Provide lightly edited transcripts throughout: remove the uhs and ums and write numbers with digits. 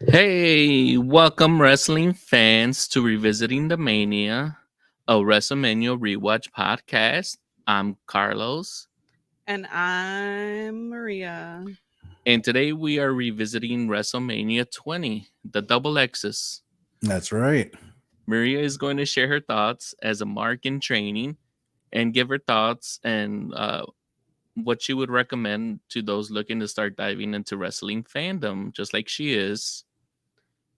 Hey, welcome wrestling fans to Revisiting the Mania, a WrestleMania rewatch podcast. I'm Carlos, And I'm Maria. and today we are revisiting WrestleMania 20, the double X's. That's right. Maria is going to share her thoughts as a mark in training and give her thoughts and what she would recommend to those looking to start diving into wrestling fandom, just like she is.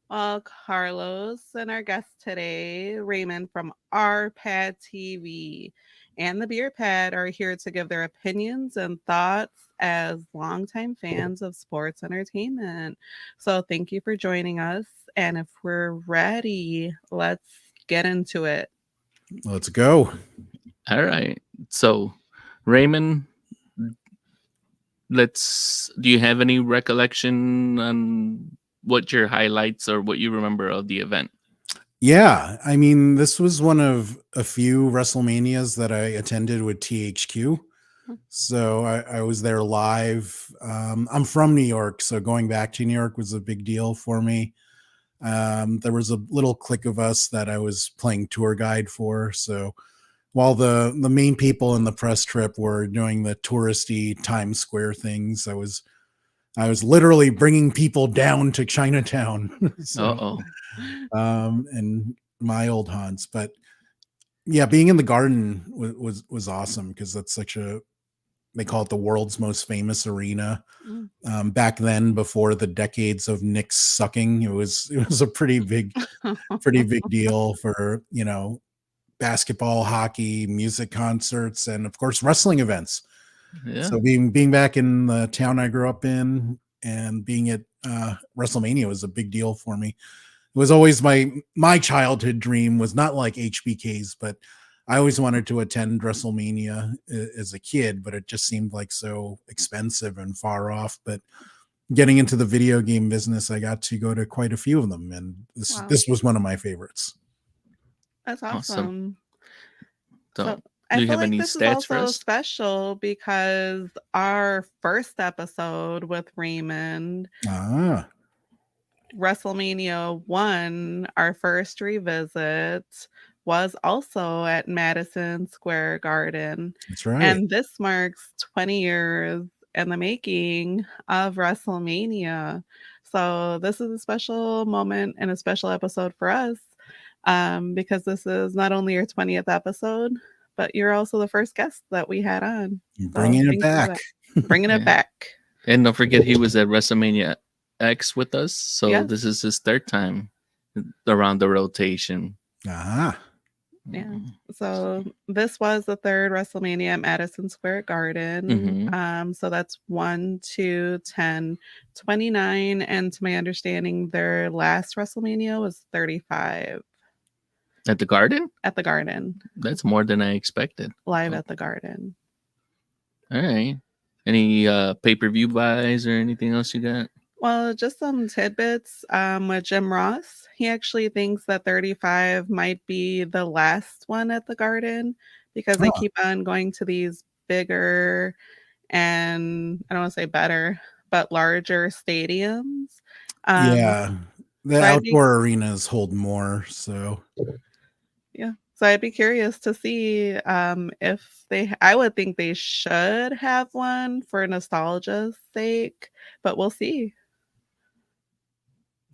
Well, Carlos and our guest today, Raymond from RPadtv TV and TheBeerPad are here to give their opinions and thoughts as longtime fans of sports entertainment. So thank you for joining us. And if we're ready, let's get into it. Let's go. All right. So, Raymond, do you have any recollection on what your highlights or what you remember of the event? Yeah. I mean, this was one of a few WrestleManias that I attended with THQ. So I was there live. I'm from New York, so going back to New York was a big deal for me. There was a little clique of us that I was playing tour guide for. So while the main people in the press trip were doing the touristy Times Square things, I was literally bringing people down to Chinatown. Uh-oh. And my old haunts. But yeah, being in the garden was awesome because that's they call it the world's most famous arena. Back then, before the decades of Knicks sucking, it was a pretty big deal for basketball, hockey, music concerts, and of course wrestling events. Yeah. So being back in the town I grew up in and being at WrestleMania was a big deal for me. It was always my childhood dream was not like HBK's, but I always wanted to attend WrestleMania as a kid, but it just seemed like so expensive and far off. But getting into the video game business, I got to go to quite a few of them, and this was one of my favorites. That's awesome. So, I do you feel have like any this is stats for also us? special because our first episode with Raymond, WrestleMania 1, our first revisit, was also at Madison Square Garden. That's right. And this marks 20 years in the making of WrestleMania. So this is a special moment and a special episode for us because this is not only your 20th episode, but you're also the first guest that we had on. Bringing it back. Bringing it back. And don't forget, he was at WrestleMania X with us. So this is his third time around the rotation. Yeah. So this was the third WrestleMania at Madison Square Garden. So that's 1, 2, 10, 29. And to my understanding, their last WrestleMania was 35. At the Garden? At the Garden. That's more than I expected. Live at the Garden. All right. Any pay-per-view buys or anything else you got? Well, just some tidbits with Jim Ross. He actually thinks that 35 might be the last one at the Garden because they keep on going to these bigger and I don't want to say better, but larger stadiums. The outdoor arenas hold more. So yeah. So I'd be curious to see if I would think they should have one for nostalgia's sake, but we'll see.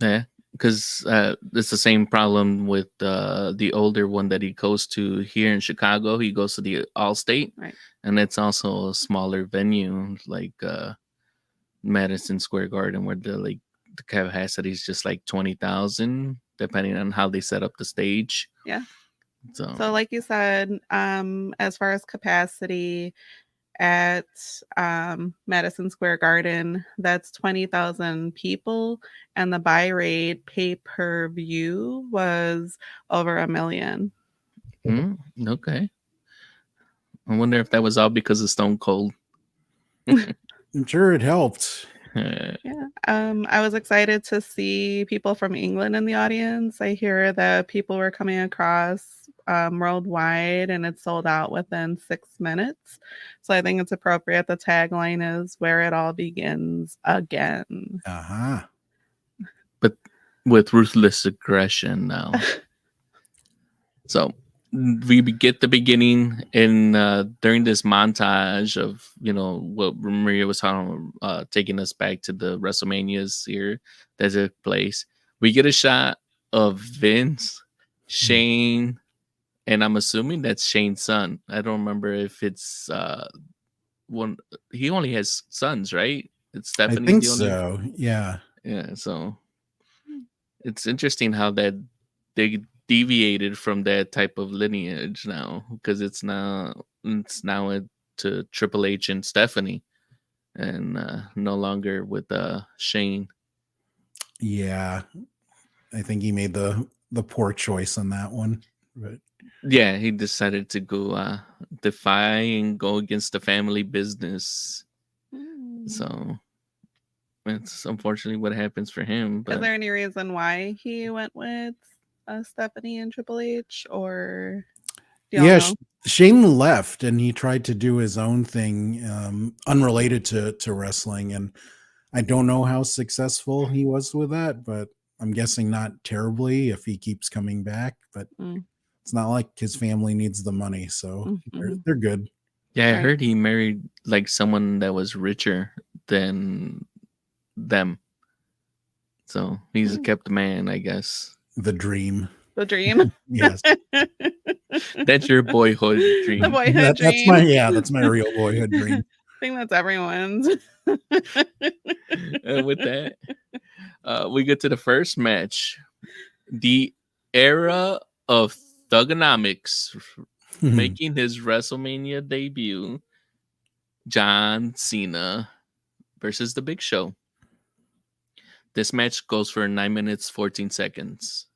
Yeah, because it's the same problem with the older one that he goes to here in Chicago. He goes to the Allstate, right, and it's also a smaller venue like Madison Square Garden, where the capacity is just like 20,000, depending on how they set up the stage. Yeah. So like you said, as far as capacity at Madison Square Garden, that's 20,000 people, and the buy rate pay-per-view was over 1 million. Okay. I wonder if that was all because of Stone Cold. I'm sure it helped. Yeah. I was excited to see people from England in the audience. I hear that people were coming across worldwide and it sold out within 6 minutes. So I think it's appropriate. The tagline is where it all begins again. but with Ruthless Aggression now. So we get the beginning in during this montage of what Maria was talking, taking us back to the WrestleManias here that took place. We get a shot of Vince, Shane, and I'm assuming that's Shane's son. I don't remember if it's one. He only has sons, right? It's I Stephanie's think the only. so. Yeah. Yeah, so it's interesting how that they deviated from that type of lineage now, because it's now to Triple H and Stephanie, and no longer with Shane. Yeah. I think he made the poor choice on that one. But Yeah, he decided to go defy and go against the family business. So it's unfortunately what happens for him. Is But there any reason why he went with Stephanie and Triple H, or do y'all yeah, know? Shane left and he tried to do his own thing, unrelated to wrestling. And I don't know how successful he was with that, but I'm guessing not terribly if he keeps coming back. But it's not like his family needs the money, so they're good. yeah, I Right. heard he married like someone that was richer than them. So he's a kept man, I guess. The dream. The dream. Yes. That's your boyhood dream. The boyhood That's dream. that's my real boyhood dream. I think that's everyone's. And with that, we get to the first match. The era of Thugonomics making his WrestleMania debut. John Cena versus The Big Show. This match goes for 9 minutes, 14 seconds.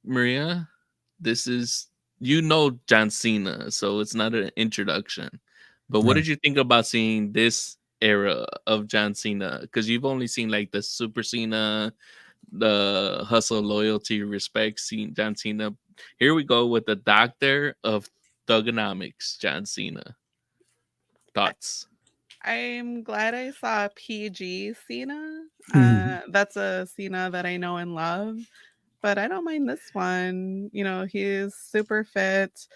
Maria, this is, John Cena, so it's not an introduction. But what did you think about seeing this era of John Cena? Because you've only seen like the Super Cena, the hustle, loyalty, respect, John Cena. Here we go with the doctor of thugonomics, John Cena. Thoughts? I'm glad I saw PG Cena. That's a Cena that I know and love, but I don't mind this one. He's super fit.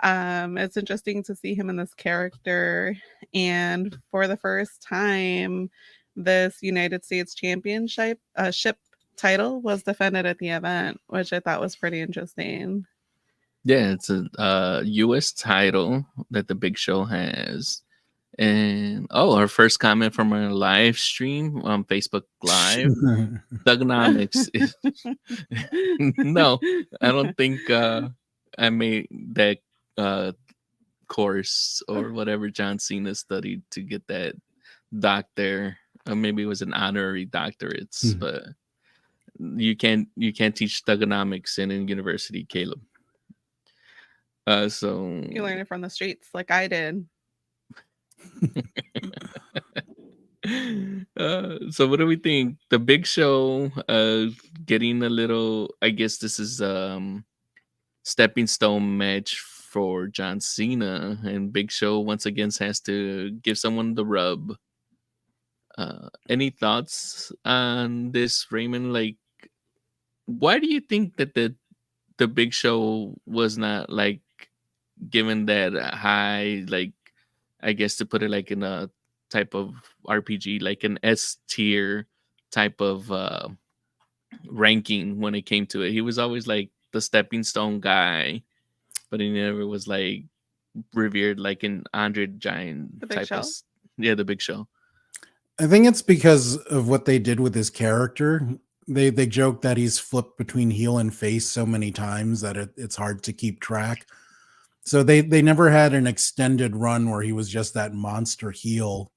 It's interesting to see him in this character, and for the first time, this United States Championship ship title was defended at the event, which I thought was pretty interesting. Yeah, it's a U.S. title that the Big Show has. And our first comment from our live stream on Facebook Live. Thugonomics. No, I don't think I made that course or whatever John Cena studied to get that doctor. Or maybe it was an honorary doctorates, but you can't teach thugonomics in a university, Caleb. So you learn it from the streets like I did. So what do we think? The Big Show getting a little, I guess this is stepping stone match for John Cena, and Big Show once again has to give someone the rub. Any thoughts on this, Raymond? Like, why do you think that the Big Show was not like given that high, like, I guess to put it like in a type of RPG, like an S tier type of ranking when it came to it? He was always like the stepping stone guy, but he never was like revered like an Andre Giant The Big type Show? of. Yeah, the Big Show. I think it's because of what they did with his character. They joke that he's flipped between heel and face so many times that it's hard to keep track. So they never had an extended run where he was just that monster heel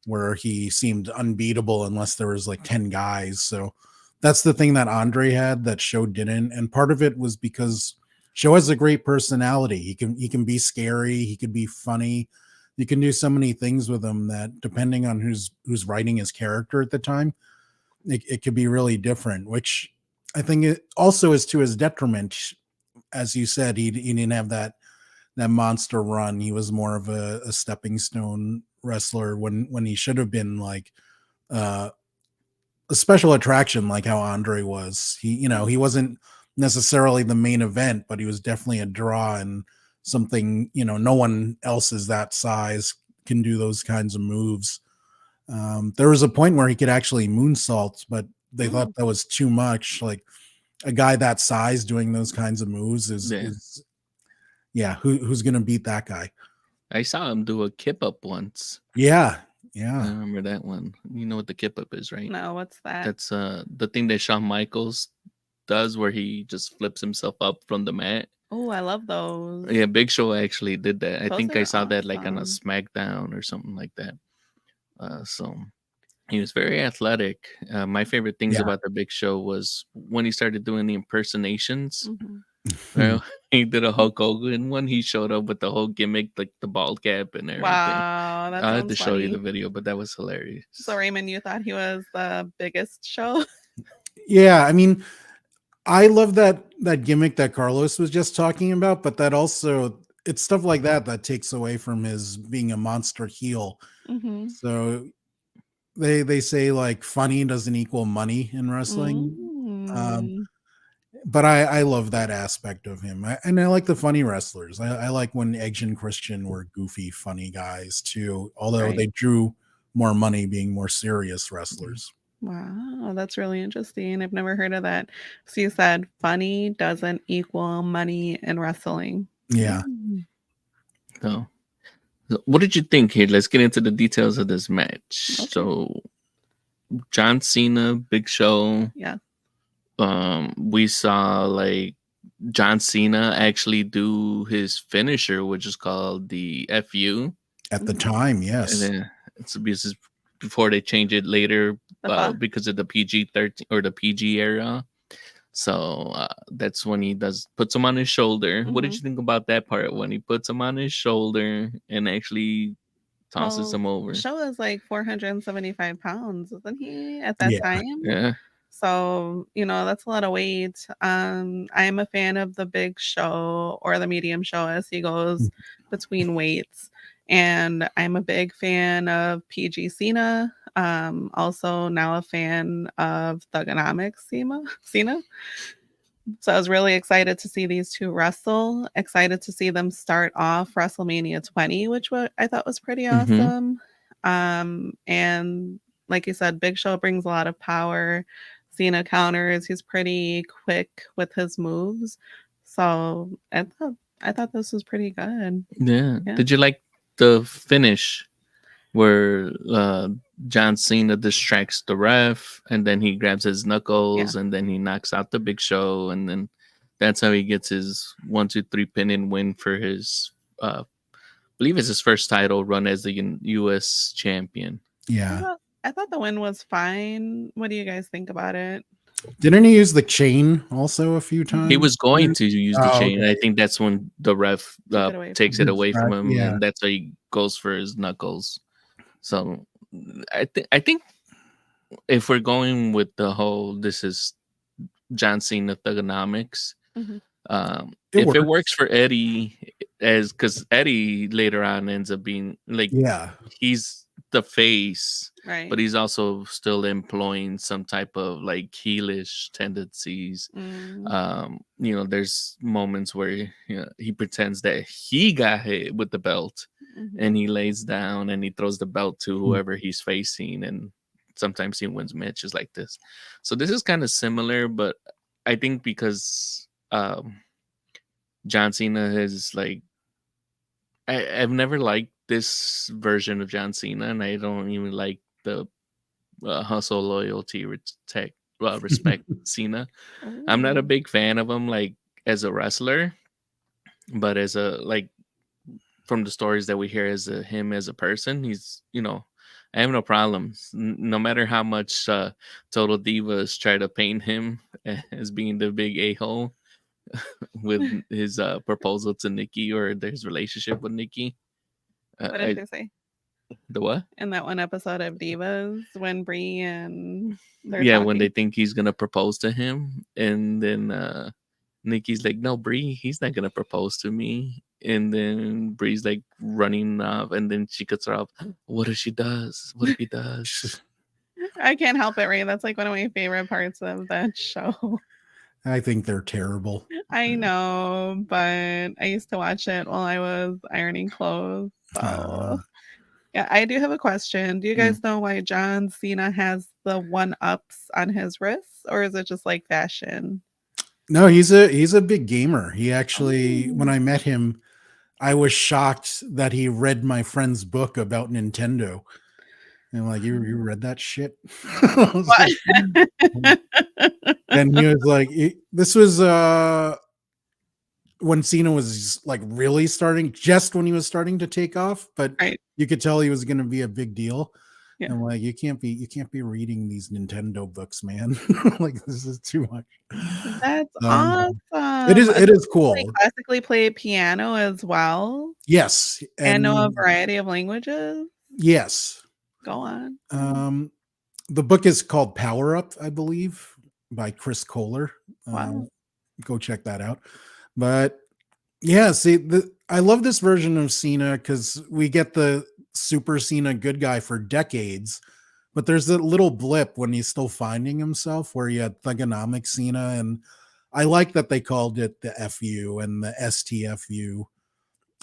where he seemed unbeatable unless there was like 10 guys. So that's the thing that Andre had that Show didn't. And part of it was because Show has a great personality. He can be scary. He could be funny. You can do so many things with him that depending on who's writing his character at the time, it could be really different, which I think it also is to his detriment. As you said, he didn't have that monster run. He was more of a stepping stone wrestler when he should have been like a special attraction, like how Andre was. He wasn't necessarily the main event, but he was definitely a draw and something, no one else is that size can do those kinds of moves. There was a point where he could actually moonsault, but they thought that was too much. Like a guy that size doing those kinds of moves is who's gonna beat that guy? I saw him do a kip up once. Yeah. I remember that one. You know what the kip up is, right? No, what's that? That's the thing that Shawn Michaels does where he just flips himself up from the mat. Oh, I love those. Yeah, Big Show actually did that. I Those think I are saw that like on a awesome. SmackDown or something like that. So he was very athletic. My favorite things about the Big Show was when he started doing the impersonations. Mhm. He did a Hulk Hogan one. He showed up with the whole gimmick, like the bald cap and everything. Wow, that I had to sounds show you the funny. video, but that was hilarious. So Raymond, you thought he was the biggest show? Yeah, I mean, I love that gimmick that Carlos was just talking about, but that also it's stuff like that takes away from his being a monster heel. Mm-hmm. So they say like funny doesn't equal money in wrestling. But I love that aspect of him. And I like the funny wrestlers. I like when Edge and Christian were goofy, funny guys too, although they drew more money being more serious wrestlers. Wow, that's really interesting. I've never heard of that. So you said funny doesn't equal money in wrestling. Yeah. So what did you think here? Let's get into the details of this match. Okay. So John Cena, Big Show. Yeah. We saw like John Cena actually do his finisher, which is called the FU. At the time, yes. And then it's before they change it later because of the PG-13 or the PG era. So that's when he puts him on his shoulder. What did you think about that part when he puts him on his shoulder and actually tosses him over? Show is like 475 pounds, isn't he, at that time? Yeah. So, that's a lot of weight. I am a fan of the Big Show or the Medium Show as he goes between weights. And I'm a big fan of PG Cena. Also now a fan of Thugonomics Cena. So I was really excited to see these two wrestle. Excited to see them start off WrestleMania 20, which I thought was pretty awesome. And like you said, Big Show brings a lot of power. Cena counters. He's pretty quick with his moves. So I thought this was pretty good. Yeah. Did you like the finish where John Cena distracts the ref and then he grabs his knuckles and then he knocks out the Big Show, and then that's how he gets his 1-2-3 pin and win for his I believe it's his first title run as the US champion. Yeah. I thought the win was fine. What do you guys think about it? Didn't he use the chain also a few times? He was going to use the chain. Okay. I think that's when the ref takes it away from him, and that's why he goes for his knuckles. So I think if we're going with the whole this is John Cena Thugonomics, if it works for Eddie, because Eddie later on ends up being like he's the face, right? But he's also still employing some type of like heelish tendencies. There's moments where he pretends that he got hit with the belt, and he lays down and he throws the belt to whoever he's facing, and sometimes he wins matches like this. So this is kind of similar, but I think because John Cena has like I've never liked this version of John Cena, and I don't even like the hustle, loyalty, respect Cena. I'm not a big fan of him like as a wrestler, but as a like from the stories that we hear as him as a person, he's I have no problems. No matter how much Total Divas try to paint him as being the big a-hole with his proposal to Nikki or his relationship with Nikki. What did they say? The what? In that one episode of Divas when Brie and when they think he's gonna propose to him, and then Nikki's like, "No, Brie, he's not gonna propose to me." And then Brie's like running off, and then she cuts her off. What if she does? What if he does? I can't help it, Ray. That's like one of my favorite parts of that show. I think they're terrible. I know, but I used to watch it while I was ironing clothes. So, yeah, I do have a question. Do you guys know why John Cena has the one ups on his wrists, or is it just like fashion? No, he's a big gamer. He actually, when Oh. I met him, I was shocked that he read my friend's book about Nintendo. And I'm like, you read that shit? I was like, and he was like, this was when Cena was like really starting, just when he was starting to take off, but Right. you could tell he was going to be a big deal. Yeah. I'm like, you can't be reading these Nintendo books, man. Like this is too much. That's Um, awesome. it is Like cool. classically play piano as well Yes, and know a and variety of languages. yes. Go on. The book is called Power Up, I believe, by Chris Kohler. Wow. Go check that out. But yeah, see, I love this version of Cena because we get the Super Cena good guy for decades, but there's a little blip when he's still finding himself where you had Thugonomic Cena, and I like that they called it the FU and the STFU.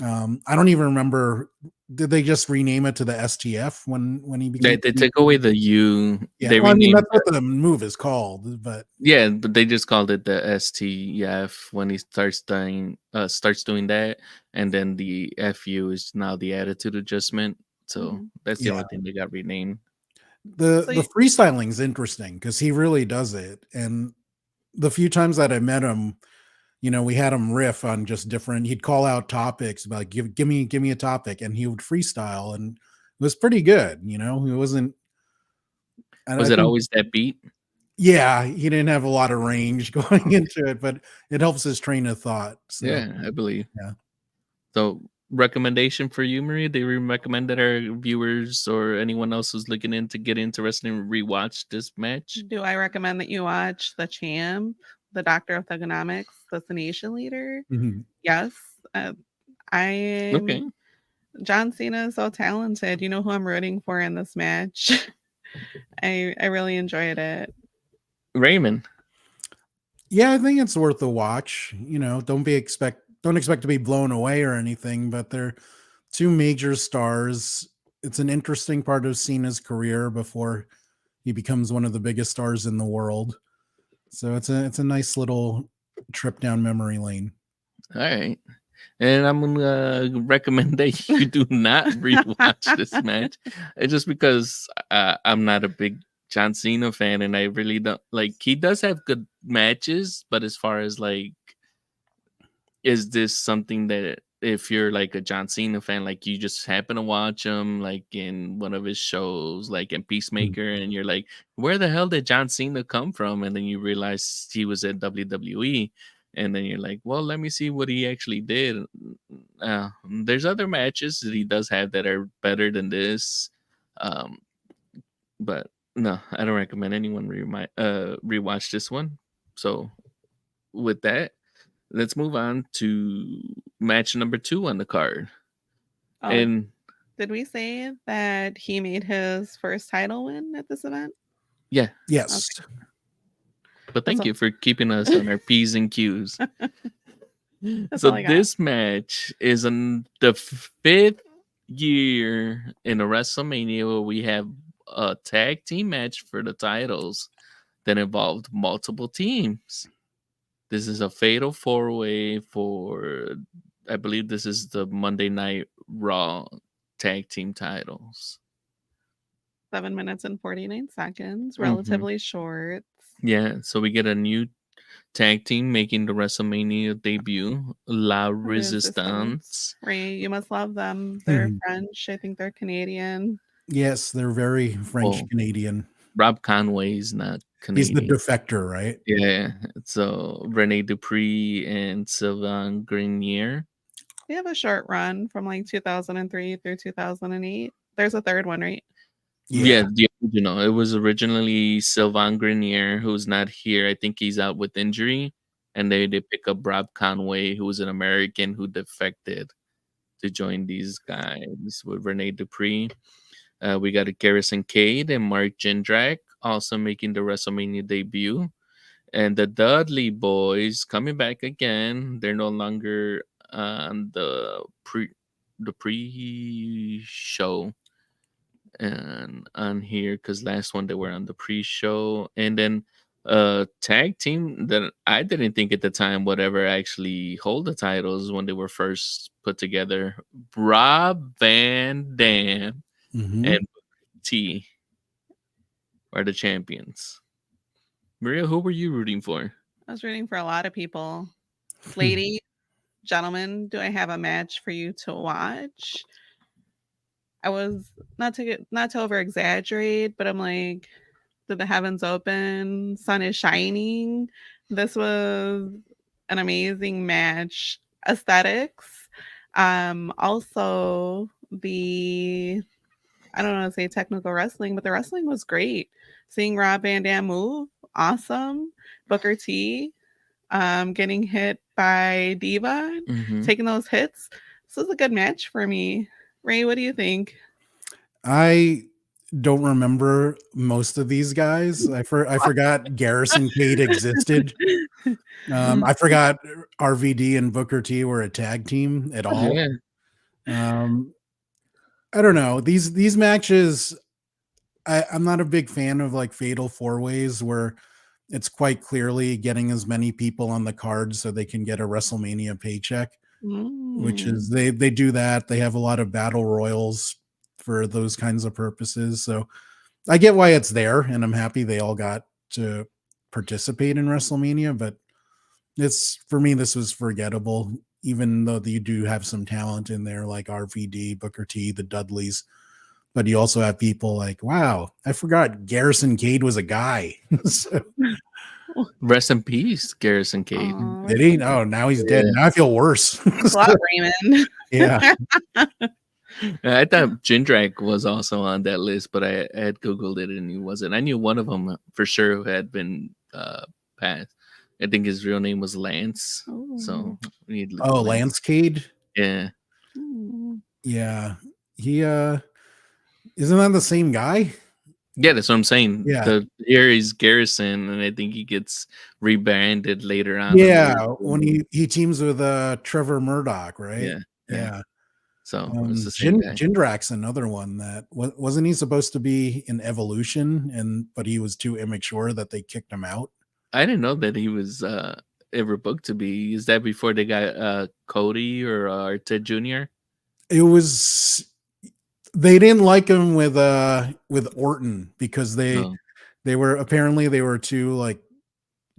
I don't even remember. Did they just rename it to the STF when he became? They took away the U. Yeah, They well, I mean renamed that's what the move is called, but Yeah, but they just called it the STF when he starts doing that, and then the FU is now the attitude adjustment. So Mhm. that's the yeah, only thing they got renamed. the So the freestyling is interesting because he really does it. And the few times that I met him, we had him riff on just different. He'd call out topics about give me a topic, and he would freestyle, and it was pretty good. It wasn't. And I Was it think, always that beat? yeah, he didn't have a lot of range going into it, but it helps his train of thought. So Yeah, I believe. yeah. So recommendation for you, Maria? They recommend that our viewers or anyone else who's looking in to get into wrestling rewatch this match. do I recommend that you watch The Champ, the Doctor of Thugonomics, the Nation Leader? Mhm. Yes. Okay, I'm John Cena is so talented. You know who I'm rooting for in this match? I really enjoyed it. Raymond. Yeah, I think it's worth a watch. Don't expect to be blown away or anything, but they're two major stars. It's an interesting part of Cena's career before he becomes one of the biggest stars in the world. So it's a nice little trip down memory lane. All right. And I'm gonna recommend that you do not rewatch this match, just because I'm not a big John Cena fan, and I really don't like. He does have good matches, but as far as like, is this something that if you're like a John Cena fan, like you just happen to watch him like in one of his shows, like in Mm. Peacemaker, and you're like, where the hell did John Cena come from? And then you realize he was at WWE, and then you're like, well, let me see what he actually did. There's other matches that he does have that are better than this, um, but no, I don't recommend anyone rewatch this one. So with that, let's move on to match number 2 on the card. Oh, And did we say that he made his first title win at this event? yeah, Yes. but thank all. you for keeping us on our P's and Q's. That's So all I got. this match is in the 5th year in a WrestleMania where we have a tag team match for the titles that involved multiple teams. This is a fatal 4-way for, I believe this is the Monday Night Raw tag team titles. 7 minutes and 49 seconds, Mhm. relatively short. Yeah, so we get a new tag team making the WrestleMania debut, La Resistance. Ray, you must love them. They're Mhm. French. I think they're Canadian. Yes, they're very French Well, Canadian. Rob Conway is not He's the Canadian. defector, right? Yeah, so Rene Dupree and Sylvain Grenier. They have a short run from like 2003 through 2008. There's a third one, right? Yeah, the original. It was originally Sylvain Grenier, who's not here. I think he's out with injury. And they pick up Rob Conway, who was an American who defected to join these guys with Rene Dupree. We got a Garrison Cade and Mark Jindrak, also making the WrestleMania debut. And the Dudley Boys coming back again. They're no longer on the pre-show and on here because last one they were on the pre-show, and then tag team that I didn't think at the time would ever actually hold the titles when they were first put together. Rob Van Dam Hmm. and T are the champions. Maria, who were you rooting for? I was rooting for a lot of people. Lady, gentlemen, do I have a match for you to watch? I was not to over exaggerate, but I'm like, did the heavens open? Sun is shining. This was an amazing match. Aesthetics. Also the I don't know how to say technical wrestling, but the wrestling was great. Seeing Rob Van Dam move, awesome. Booker T getting hit by Diva, Mm-hmm. taking those hits. This was a good match for me. Ray, what do you think? I don't remember most of these guys. I forgot Garrison Cade existed. I forgot RVD and Booker T were a tag team at all. Yeah. Um, I don't know. These matches, I'm not a big fan of like fatal four ways where it's quite clearly getting as many people on the card so they can get a WrestleMania paycheck, which is Mm. they do that. They have a lot of battle royals for those kinds of purposes. So I get why it's there, and I'm happy they all got to participate in WrestleMania, but it's for me, this was forgettable, even though you do have some talent in there like RVD, Booker T, the Dudleys. But you also have people like, wow, I forgot Garrison Cade was a guy. So, Rest in peace, Garrison Cade. Aw, did he? Oh, now he's dead. Yeah. Now I feel worse. thanks a lot, Raymond. Yeah. I thought Jindrak was also on that list, but I had Googled it and he wasn't. I knew one of them for sure who had been passed. I think his real name was Lance. So we need to look at Oh, Lance. Lance Cade. Yeah. Yeah. He isn't that the same guy? Yeah, that's what I'm saying. Yeah. Here is Garrison, and I think he gets rebranded later on. Yeah, when he teams with Trevor Murdoch, right? Yeah. Yeah. So it's the same guy. Jindrak's another one that wasn't he supposed to be in Evolution, but he was too immature that they kicked him out. I didn't know that he was ever booked to be. Is that before they got Cody or Ted Jr.? It was they didn't like him with Orton because they were too like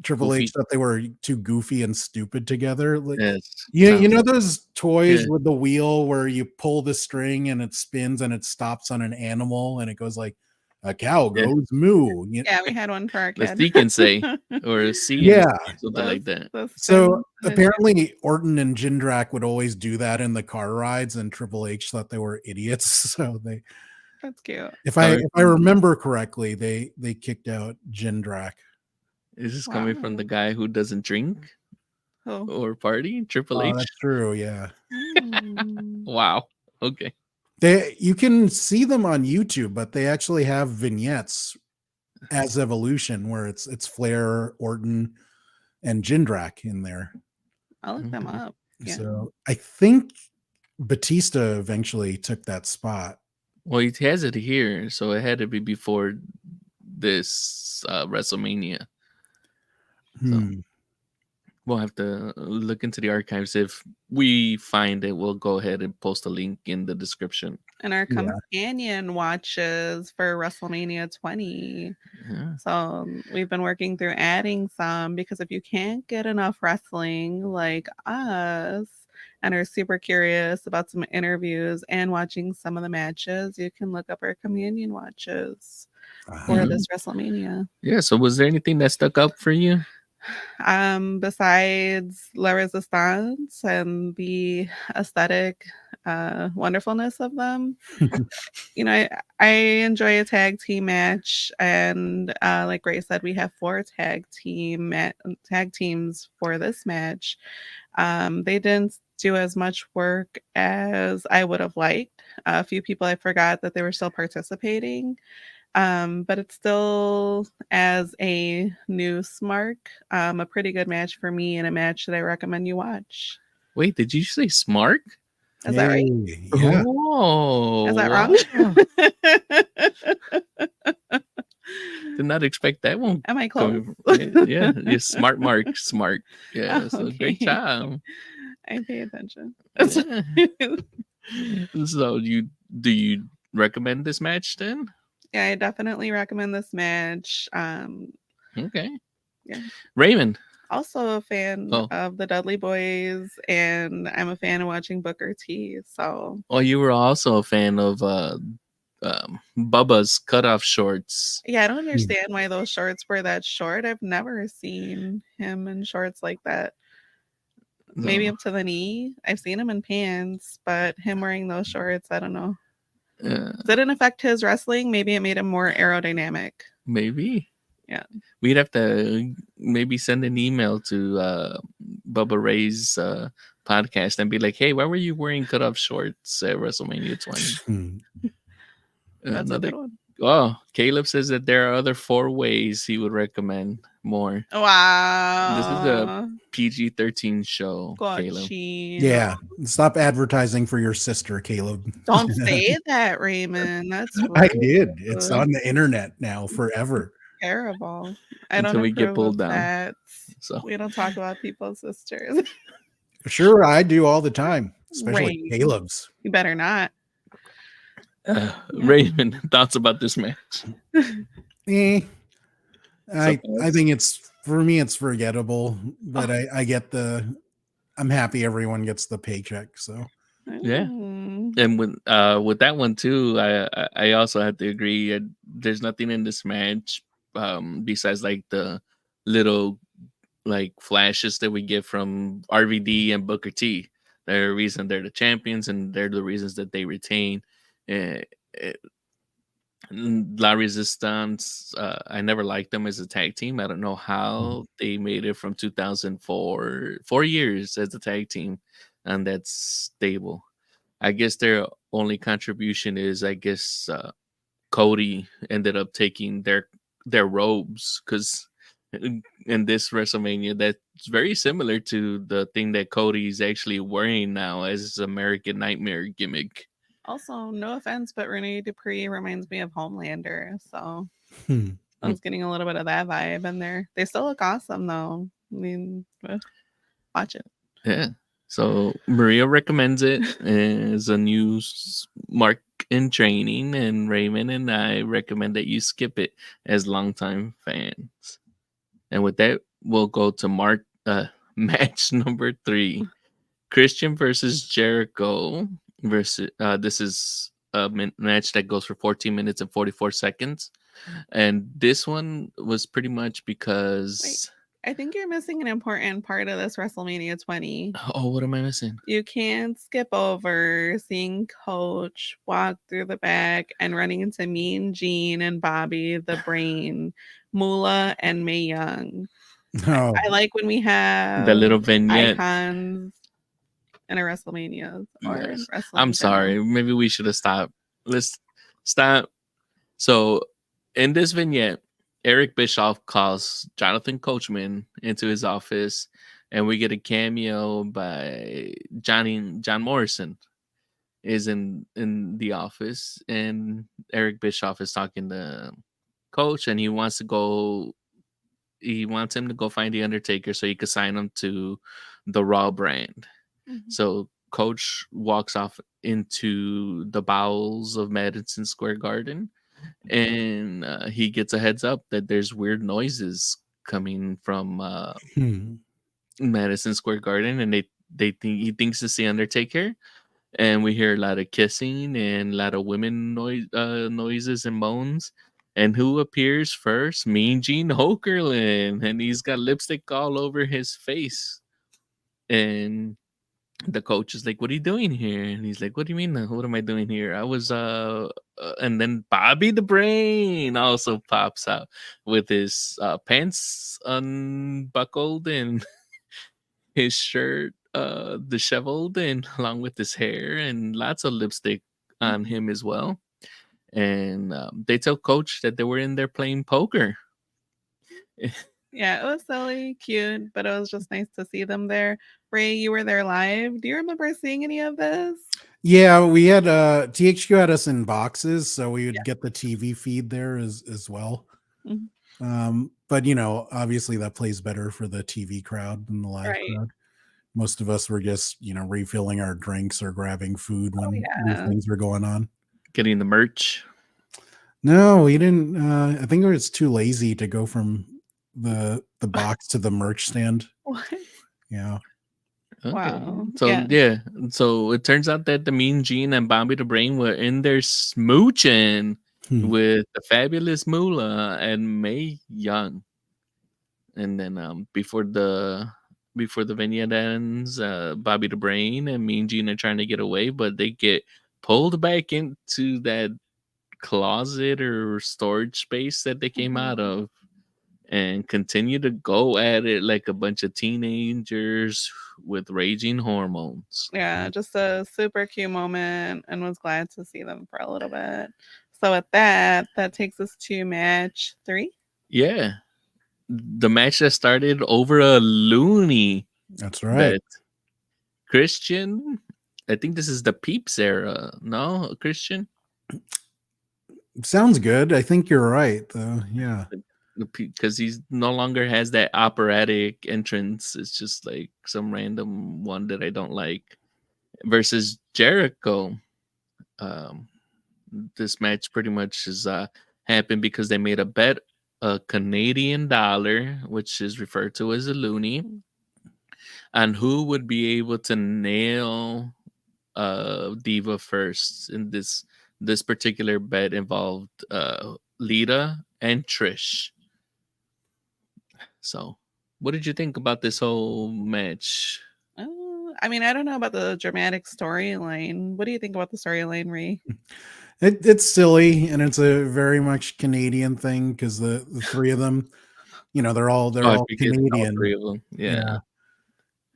Triple H Goofy. thought they were too goofy and stupid together. Like, Yes. you know those toys Yeah. with the wheel where you pull the string and it spins and it stops on an animal and it goes like a cow Yeah. goes moo. Yeah, we had one for our The kid. C can say or a C, Yeah. something like that. So apparently Orton and Jindrak would always do that in the car rides, and Triple H thought they were idiots. So that's cute. if I remember correctly, they kicked out Jindrak. Is this coming from the guy who doesn't drink or party? Triple Oh, H. that's true. Yeah. Wow. Okay. You can see them on YouTube, but they actually have vignettes as Evolution where it's Flair, Orton, and Jindrak in there. I'll look them up. Yeah. So I think Batista eventually took that spot. Well, he has it here, so it had to be before this WrestleMania. So we'll have to look into the archives. If we find it, we'll go ahead and post a link in the description. And our companion watches for WrestleMania 20. Yeah. So we've been working through adding some, because if you can't get enough wrestling like us and are super curious about some interviews and watching some of the matches, you can look up our companion watches for this WrestleMania. Yeah. So was there anything that stuck up for you? Besides La Resistance and the aesthetic wonderfulns of them, you know, I enjoy a tag team match, and like Ray said, we have 4 tag teams for this match. They didn't do as much work as I would have liked. A few people, I forgot that they were still participating. But it's still, as a new Smark, a pretty good match for me and a match that I recommend you watch. Wait, did you say smart? Is that right? Yeah. Oh, Is that wrong? wow. Did not expect that one. Am I close? Yeah, smart Mark, smart. Yeah, so great Okay. job. I pay attention. Yeah. So do you recommend this match then? Yeah, I definitely recommend this match. Okay. Yeah. Raymond. Also a fan Oh, of the Dudley Boys, and I'm a fan of watching Booker T. So oh, you were also a fan of Bubba's cutoff shorts. yeah, I don't understand why those shorts were that short. I've never seen him in shorts like that. Maybe No. up to the knee. I've seen him in pants, but him wearing those shorts, I don't know. Did it affect his wrestling? Maybe it made him more aerodynamic. Maybe. Yeah. We'd have to maybe send an email to Bubba Ray's podcast and be like, hey, why were you wearing cutoff shorts at WrestleMania 20? That's a good one. Oh, Caleb says that there are other 4 ways he would recommend more. Wow. This is a PG-13 show, Caleb. Yeah. Stop advertising for your sister, Caleb. Don't say that, Raymond. That's rude. I did. It's on the internet now forever. Terrible. I Until don't we get approve pulled of down. that. So We don't talk about people's sisters. Sure, I do all the time, especially Raymond. Caleb's. You better not. Raymond, thoughts about this match? I think it's, for me, it's forgettable, but I get I'm happy everyone gets the paycheck. So yeah. And with that one too, I also have to agree. There's nothing in this match besides like the little like flashes that we get from RVD and Booker T. They're the reason they're the champions, and they're the reasons that they retain. La Resistance, I never liked them as a tag team. I don't know how they made it from 2004, 4 years as a tag team, and that's stable. I guess their only contribution is, I guess, Cody ended up taking their robes, because in this WrestleMania, that's very similar to the thing that Cody's actually wearing now as his American Nightmare gimmick. Also, no offense, but Rene Dupree reminds me of Homelander. So I was getting a little bit of that vibe in there. They still look awesome, though. I mean, watch it. Yeah. So Maria recommends it as a new mark in training, and Raymond and I recommend that you skip it as longtime fans. And with that, we'll go to match number 3. Christian versus Jericho versus this is a match that goes for 14 minutes and 44 seconds. And this one was pretty much because I think you're missing an important part of this WrestleMania 20. Oh, what am I missing? You can't skip over seeing Coach walk through the back and running into Mean Gene and Bobby the Brain, Moolah and Mae Young. Oh. I like when we have the little vignette icons in a WrestleMania. Yes. I'm sorry. Maybe we should have stopped. Let's stop. So in this vignette, Eric Bischoff calls Jonathan Coachman into his office, and we get a cameo by John Morrison is in the office, and Eric Bischoff is talking to Coach, and he wants him to go find the Undertaker so he could sign him to the Raw brand. Mm-hmm. So Coach walks off into the bowels of Madison Square Garden, and he gets a heads up that there's weird noises coming from Madison Square Garden, and they think he thinks it's the Undertaker, and we hear a lot of kissing and a lot of women noises and moans. And who appears first? Mean Gene Okerlund, and he's got lipstick all over his face. And the coach is like, "What are you doing here?" And he's like, "What do you mean? What am I doing here? I was and then Bobby the Brain also pops out with his pants unbuckled and his shirt disheveled, and along with his hair and lots of lipstick on him as well. and they tell Coach that they were in there playing poker. Yeah, it was silly, cute, but it was just nice to see them there. Ray, you were there live. Do you remember seeing any of this? Yeah, we had THQ had us in boxes, so we would Yeah. get the TV feed there as well. Mhm. But obviously that plays better for the TV crowd than the live Right. crowd. Most of us were just, refilling our drinks or grabbing food Oh, when these yeah. things were going on. Getting the merch. No, we didn't. I think it was too lazy to go from the box to the merch stand. What? Yeah. Okay. Wow. So Yeah. yeah. So it turns out that the Mean Gene and Bobby the Brain were in there smooching Hmm. with the fabulous Moolah and Mae Young. And then before the vignette ends, Bobby the Brain and Mean Gene are trying to get away, but they get pulled back into that closet or storage space that they came out Mhm. of and continue to go at it like a bunch of teenagers with raging hormones. Yeah, just a super cute moment, and was glad to see them for a little bit. So with that takes us to match 3. Yeah. The match that started over a loony That's right. bet. Christian, I think this is the Peeps era. No, Christian? Sounds good. I think you're right, though. Yeah. Because he's no longer has that operatic entrance. It's just like some random one that I don't like. Versus Jericho. This match pretty much is happened because they made a bet, a Canadian dollar, which is referred to as a loonie, and who would be able to nail Diva first. In this particular bet involved Lita and Trish. So what did you think about this whole match? I mean, I don't know about the dramatic storyline. What do you think about the storyline, Ree? It's silly, and it's a very much Canadian thing because the three of them, they're all I all forget all Canadian. three of them. Yeah.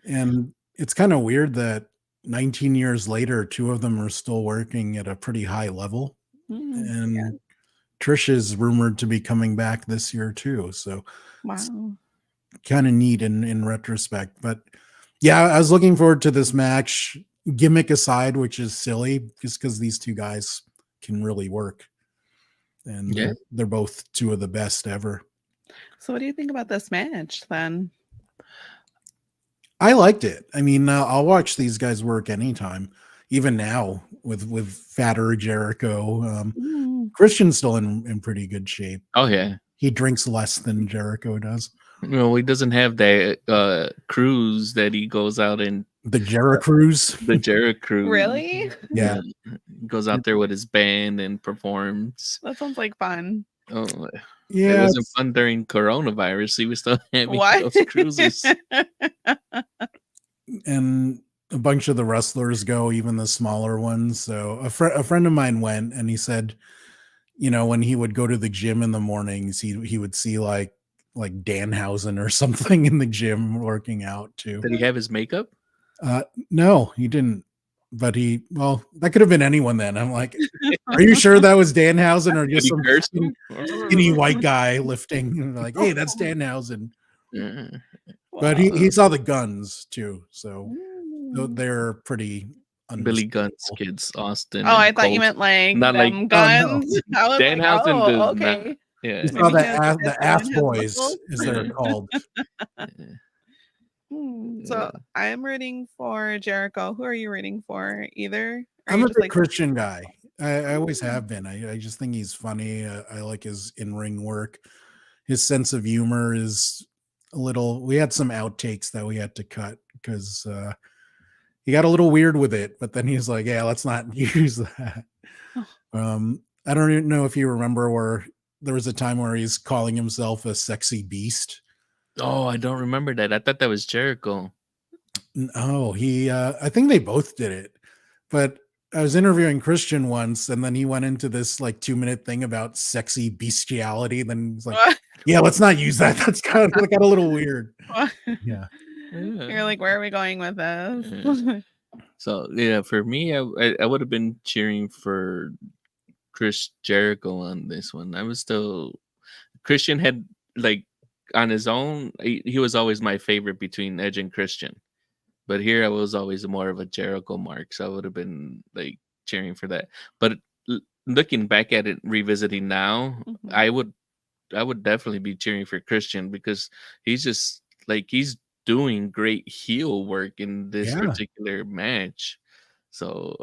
And it's kind of weird that 19 years later, two of them are still working at a pretty high level. And Trish is rumored to be coming back this year too. So Wow. kind of neat in retrospect. But yeah, I was looking forward to this match, gimmick aside, which is silly just because these two guys can really work. And they're both two of the best ever. So what do you think about this match then? I liked it. I mean, I'll watch these guys work anytime, even now with fatter Jericho. Christian's still in pretty good shape. Oh yeah. He drinks less than Jericho does. No, he doesn't have that cruise that he goes out in. The Jericho cruise. The Jericho cruise. Really? Yeah. He goes out there with his band and performs. That sounds like fun. Oh yeah. It wasn't fun during coronavirus. He was still having those cruises. And a bunch of the wrestlers go, even the smaller ones. So a friend of mine went, and he said, when he would go to the gym in the mornings, he would see like Danhausen or something in the gym working out too. Did he have his makeup? No, he didn't. But that could have been anyone then. I'm like, are you sure that was Danhausen or just some skinny white guy lifting? Like, hey, that's Danhausen. But he saw the guns too, so they're pretty Billy Guns kids, Austin. Oh, I thought you meant like not them like guns. No. Danhausen does okay. not. Yeah, you saw the ass boys, as they're called. So I'm rooting for Jericho. Who are you rooting for? Either? I'm a big Christian guy. I always have been. I just think he's funny. I like his in-ring work. His sense of humor is a little. We had some outtakes that we had to cut because he got a little weird with it. But then he's like, "Yeah, let's not use that." I don't even know if you remember where there was a time where he's calling himself a sexy beast. Oh, I don't remember that. I thought that was Jericho. No, I think they both did it. But I was interviewing Christian once, and then he went into this like 2-minute thing about sexy bestiality. Then he's like, "Yeah, let's not use that. That's kind of got a little weird." Yeah. You're like, where are we going with this? So yeah, for me, I would have been cheering for Chris Jericho on this one. I was still Christian had like on his own. He was always my favorite between Edge and Christian, but here I was always more of a Jericho mark, so I would have been like cheering for that. But looking back at it, revisiting now, Mhm. I would definitely be cheering for Christian because he's just like he's doing great heel work in this Yeah. particular match. So,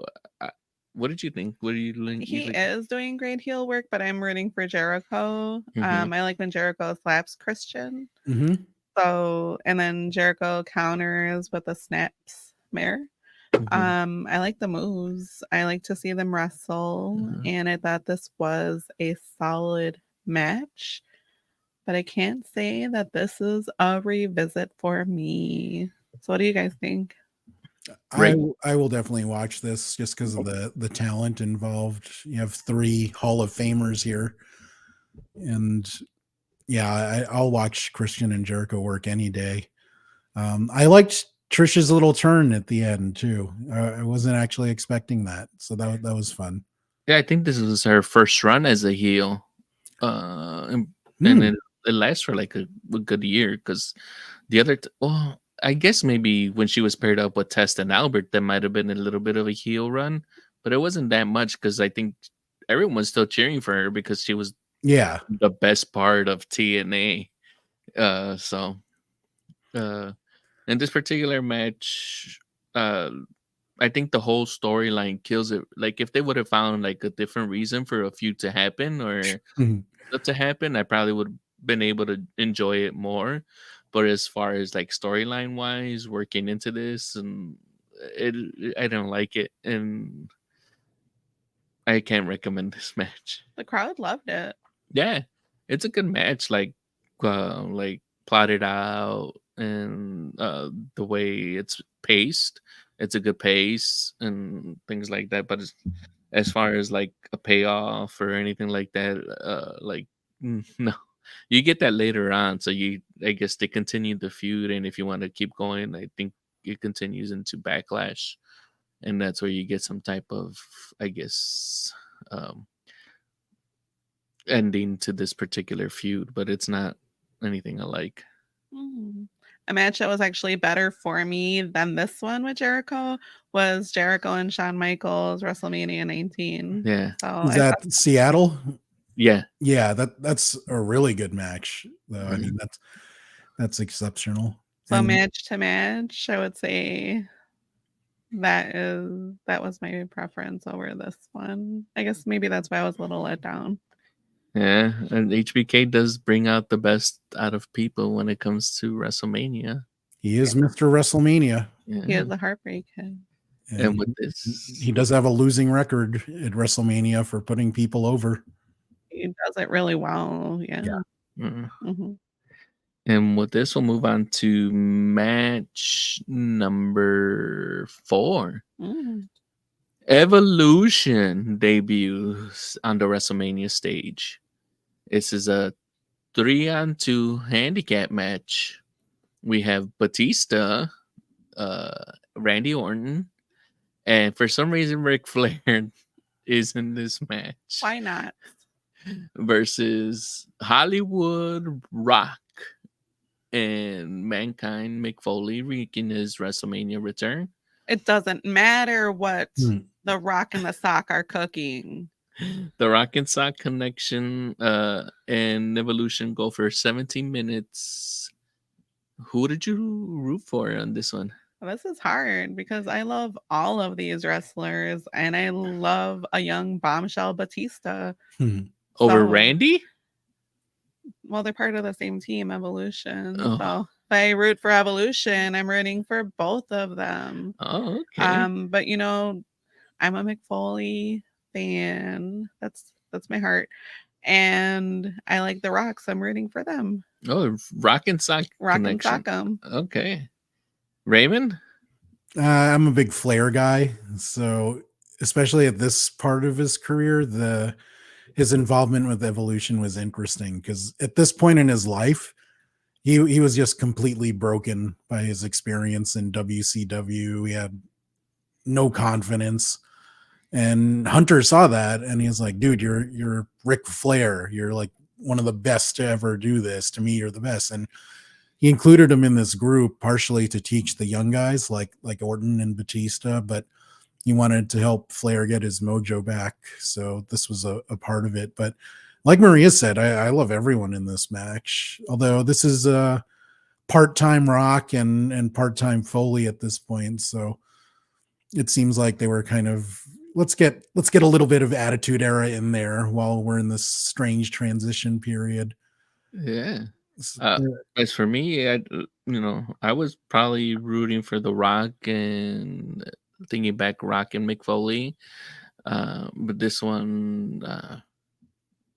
what did you think? What do you think? He is doing great heel work, but I'm rooting for Jericho. Mhm. I like when Jericho slaps Christian. Hmm. So, and then Jericho counters with a snaps mare. Mhm. I like the moves. I like to see them wrestle, Mhm. and I thought this was a solid match. But I can't say that this is a revisit for me. So, what do you guys think? Right. I will definitely watch this just because of the talent involved. You have 3 Hall of Famers here, and yeah, I'll watch Christian and Jericho work any day. I liked Trisha's little turn at the end too. I wasn't actually expecting that, so that was fun. Yeah, I think this is her first run as a heel, and, Hmm. it lasts for like a good year because the other, well, I guess maybe when she was paired up with Test and Albert, that might have been a little bit of a heel run, but it wasn't that much because I think everyone was still cheering for her because she was Yeah. the best part of TNA. So in this particular match, uh, I think the whole storyline kills it. Like if they would have found like a different reason for a feud to happen or Mhm. to happen, I probably would have been able to enjoy it more. But as far as like storyline wise, working into this and I don't like it, and I can't recommend this match. The crowd loved it. Yeah, it's a good match. Like plotted out and the way it's paced, it's a good pace and things like that. But as far as like a payoff or anything like that, no, you get that later on. So I guess they continue the feud, and if you want to keep going, I think it continues into Backlash, and that's where you get some type of, I guess, um, ending to this particular feud. But it's not anything I like. Mm. A match that was actually better for me than this one with Jericho was Jericho and Shawn Michaels WrestleMania 19. Yeah, So Is I thought, that Seattle? yeah. Yeah, that's a really good match, though. I Mhm. mean, that's exceptional. so And match to match, I would say that was my preference over this one. I guess maybe that's why I was a little let down. Yeah, and HBK does bring out the best out of people when it comes to WrestleMania. he is Mr. WrestleMania, He Yeah, is a heartbreak kid. and and with he this, does have a losing record at WrestleMania for putting people over. He does it really well. Yeah. Yeah. mm, Mhm. and with this, we'll move on to match number 4. Mm. Evolution debuts on the WrestleMania stage. This is a 3-on-2 handicap match. We have Batista, Randy Orton, and for some reason Ric Flair is in this match Why not? versus Hollywood Rock and Mankind Mick Foley making his WrestleMania return. It doesn't matter what Hmm. the Rock and the Sock are cooking. The Rock and Sock Connection and Evolution go for 17 minutes. Who did you root for on this one? This is hard because I love all of these wrestlers and I love a young bombshell Batista. Hmm. Over So, Randy? well, they're part of the same team, Evolution. Oh, So if I root for Evolution, I'm rooting for both of them. oh okay. But I'm a McFoley fan. That's my heart. And I like the Rocks. I'm rooting for them. Oh, Rock and Sock Rock and Connection. Sock 'em. Okay. Raymond? I'm a big Flair guy, so especially at this part of his career, his involvement with Evolution was interesting because at this point in his life, he was just completely broken by his experience in WCW. He had no confidence, And Hunter saw that and he was like, dude, you're Ric Flair. You're like one of the best to ever do this. To me, you're the best. And he included him in this group partially to teach the young guys like Orton and Batista, but he wanted to help Flair get his mojo back. So this was a part of it. But like Maria said, I love everyone in this match. Although this is part-time Rock and part-time Foley at this point. So it seems like they were kind of let's get a little bit of Attitude Era in there while we're in this strange transition period. Yeah. As for me, I was probably rooting for The Rock and thinking back Rock and Mick Foley. But this one,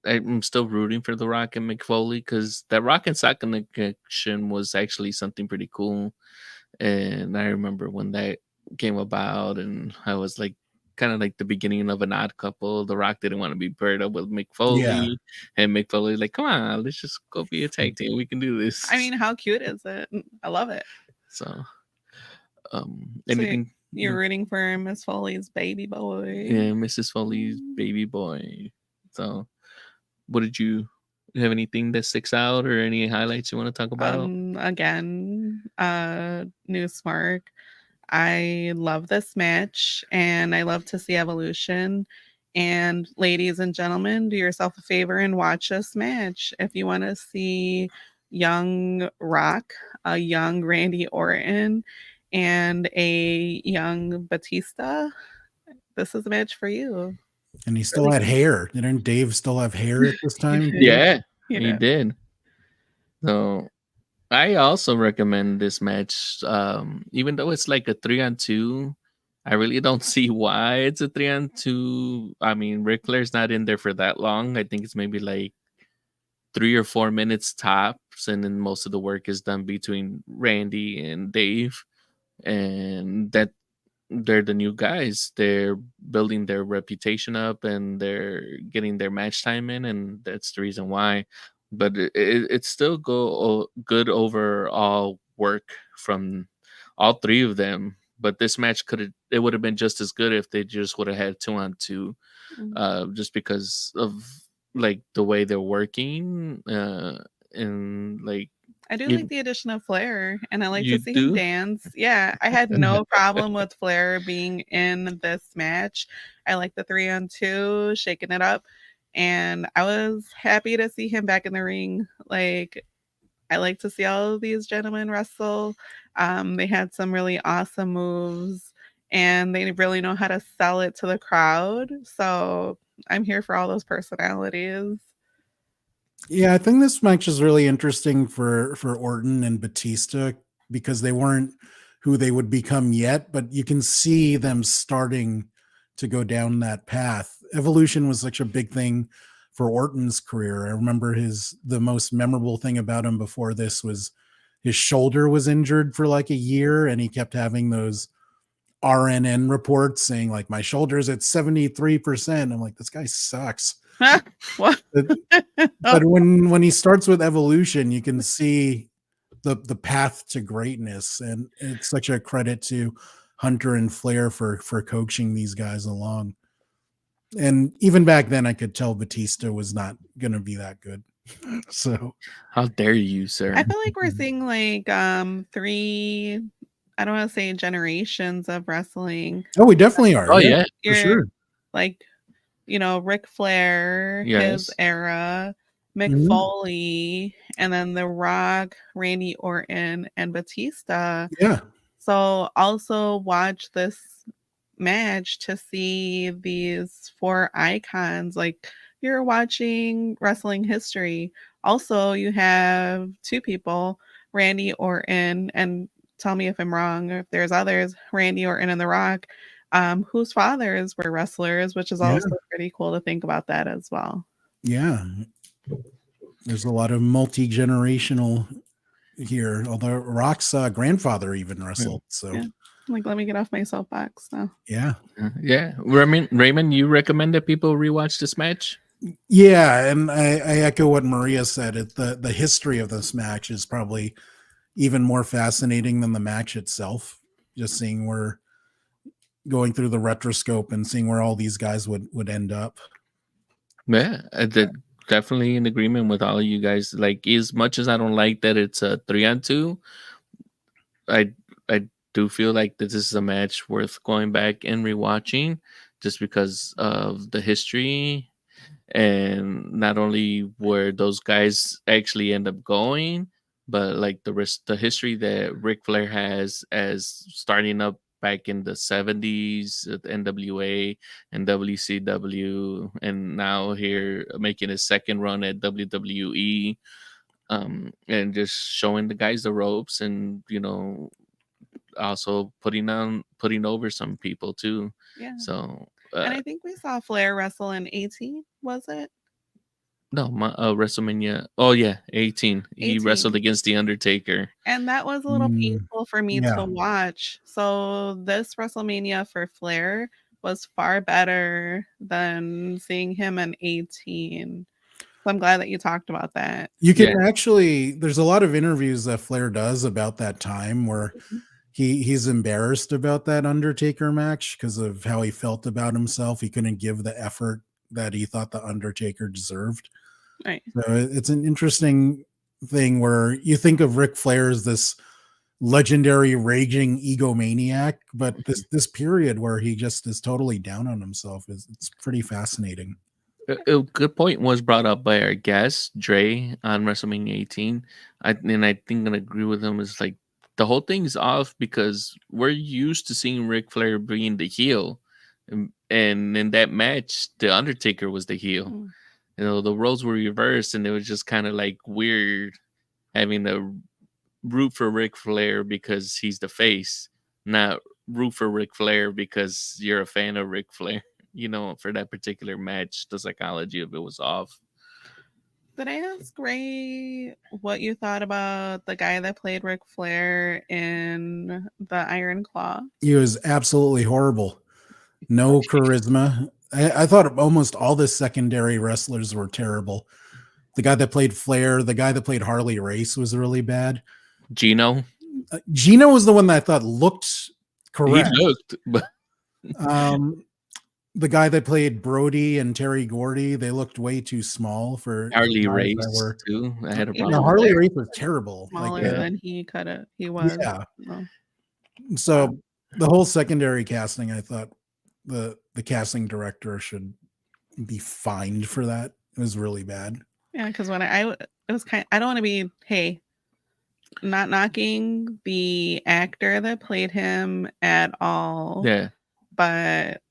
I'm still rooting for The Rock and Mick Foley because that Rock and Sock connection was actually something pretty cool. And I remember when that came about, and I was like, kind of like the beginning of an odd couple. The Rock didn't want to be paired up with Mick Foley, and Mick Foley like, come on, let's just go be a tag team. We can do this. I mean, how cute is it? I love it. So, anything you're rooting for Miss Foley's baby boy? Yeah, Mrs. Foley's baby boy. So, what did you have anything that sticks out or any highlights you want to talk about? Again, Newsmark. I love this match and I love to see evolution. And ladies and gentlemen, do yourself a favor and watch this match. If you want to see young Rock, a young Randy Orton, and a young Batista, this is a match for you. And he still had hair. Didn't Dave still have hair at this time? Yeah, he did. So I also recommend this match. Even though it's like a 3-on-2, I really don't see why it's a 3-on-2. I mean, Ric Flair's not in there for that long. I think it's maybe like 3 or 4 minutes tops, and then most of the work is done between Randy and Dave. And that they're the new guys. They're building their reputation up and they're getting their match time in, and that's the reason why. But it's still good overall work from all three of them. But this match would have been just as good if they just would have had 2-on-2, just because of like the way they're working, and like. I do like the addition of Flair, and I like to see him dance. Yeah, I had no problem with Flair being in this match. I like the 3-on-2, shaking it up, and I was happy to see him back in the ring. Like, I like to see all of these gentlemen wrestle. They had some really awesome moves, and they really know how to sell it to the crowd. So I'm here for all those personalities. Yeah, I think this match is really interesting for Orton and Batista because they weren't who they would become yet, but you can see them starting to go down that path. Evolution was such a big thing for Orton's career. I remember the most memorable thing about him before this was his shoulder was injured for like a year, and he kept having those RNN reports saying like my shoulder's at 73%. I'm like, this guy sucks. What? But when he starts with Evolution, you can see the path to greatness, and it's such a credit to Hunter and Flair for coaching these guys along. And even back then, I could tell Batista was not going to be that good. So, how dare you, sir? I feel like we're seeing like 3. I don't want to say generations of wrestling. Oh, we definitely are. Oh yeah, for sure. Like, Ric Flair, his era, Mick Foley, and then The Rock, Randy Orton, and Batista. Yeah. So also watch this match to see these 4 icons. Like, you're watching wrestling history. Also, you have 2 people, Randy Orton, and tell me if I'm wrong or if there's others, Randy Orton and The Rock, whose fathers were wrestlers, which is also pretty cool to think about that as well. Yeah. There's a lot of multi-generational here, although Rock's grandfather even wrestled. So like, let me get off my soapbox now. Yeah. Raymond, you recommend that people rewatch this match? Yeah, and I echo what Maria said. The history of this match is probably even more fascinating than the match itself. Just seeing where going through the retroscope and seeing where all these guys would end up. Yeah, definitely in agreement with all of you guys. Like, as much as I don't like that it's a 3-on-2, I I do feel like that this is a match worth going back and rewatching, just because of the history, and not only where those guys actually end up going, but like the history that Ric Flair has as starting up back in the 70s at NWA and WCW, and now here making his second run at WWE, and just showing the guys the ropes, and also putting over some people too. Yeah. So And I think we saw Flair wrestle in 18, was it? no, WrestleMania. Oh yeah, 18. He wrestled 18. against the Undertaker. And that was a little painful for me yeah. to watch. So this WrestleMania for Flair was far better than seeing him in 18. So I'm glad that you talked about that. You can actually, there's a lot of interviews that Flair does about that time where he's embarrassed about that Undertaker match because of how he felt about himself. He couldn't give the effort that he thought the Undertaker deserved. Right. So it's an interesting thing where you think of Ric Flair as this legendary raging egomaniac, but this period where he just is totally down on himself it's pretty fascinating. A good point was brought up by our guest Dre on WrestleMania 18. I think I agree with him. Is like the whole thing's off because we're used to seeing Ric Flair being the heel, and in that match, the Undertaker was the heel. The roles were reversed, and it was just kind of like weird having to root for Ric Flair because he's the face, not root for Ric Flair because you're a fan of Ric Flair. For that particular match, the psychology of it was off. Did I ask Ray what you thought about the guy that played Ric Flair in the Iron Claw? He was absolutely horrible. No charisma. I thought almost all the secondary wrestlers were terrible. The guy that played Flair, the guy that played Harley Race was really bad. Gino was the one that I thought looked correct. He looked, but the guy that played Brody and Terry Gordy, they looked way too small for Harley Race too. I had a problem. Harley Race was terrible. Smaller than he was. Yeah. So the whole secondary casting, I thought the casting director should be fined for that. It was really bad. Yeah, because when it was I don't want to be not knocking the actor that played him at all. Yeah. But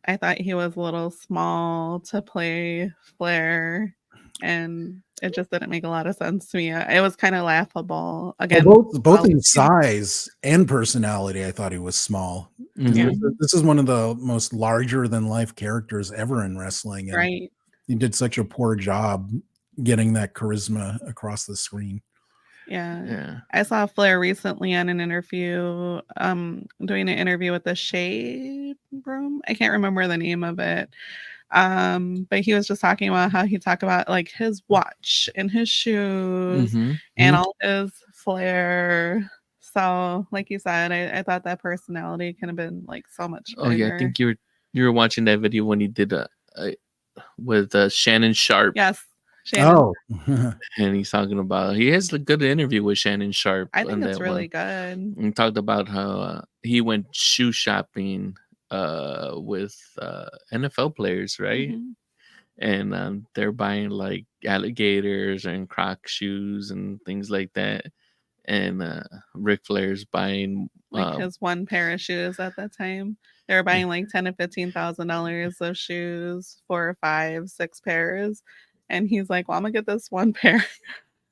I thought he was a little small to play Flair, and it just didn't make a lot of sense to me. It was kind of laughable. Again, both in size and personality, I thought he was small. Yeah. This is one of the most larger than life characters ever in wrestling. And right. He did such a poor job getting that charisma across the screen. Yeah. I saw Flair recently on an interview, doing an interview with the Shade Room. I can't remember the name of it. But he was just talking about how he talked about like his watch and his shoes and all his flair. So like you said, I thought that personality could have been like so much bigger. Oh yeah, I think you were watching that video when he did with Shannon Sharp. Yes. Shannon. And he's talking about he has a good interview with Shannon Sharp. I think it's really good. He talked about how he went shoe shopping with NFL players, right? And they're buying like alligators and Croc shoes and things like that. And Ric Flair's buying like his one pair of shoes at that time. They were buying like $10,000 to $15,000 of shoes, 4 or 5, 6 pairs. And he's like, well, I'm gonna get this one pair,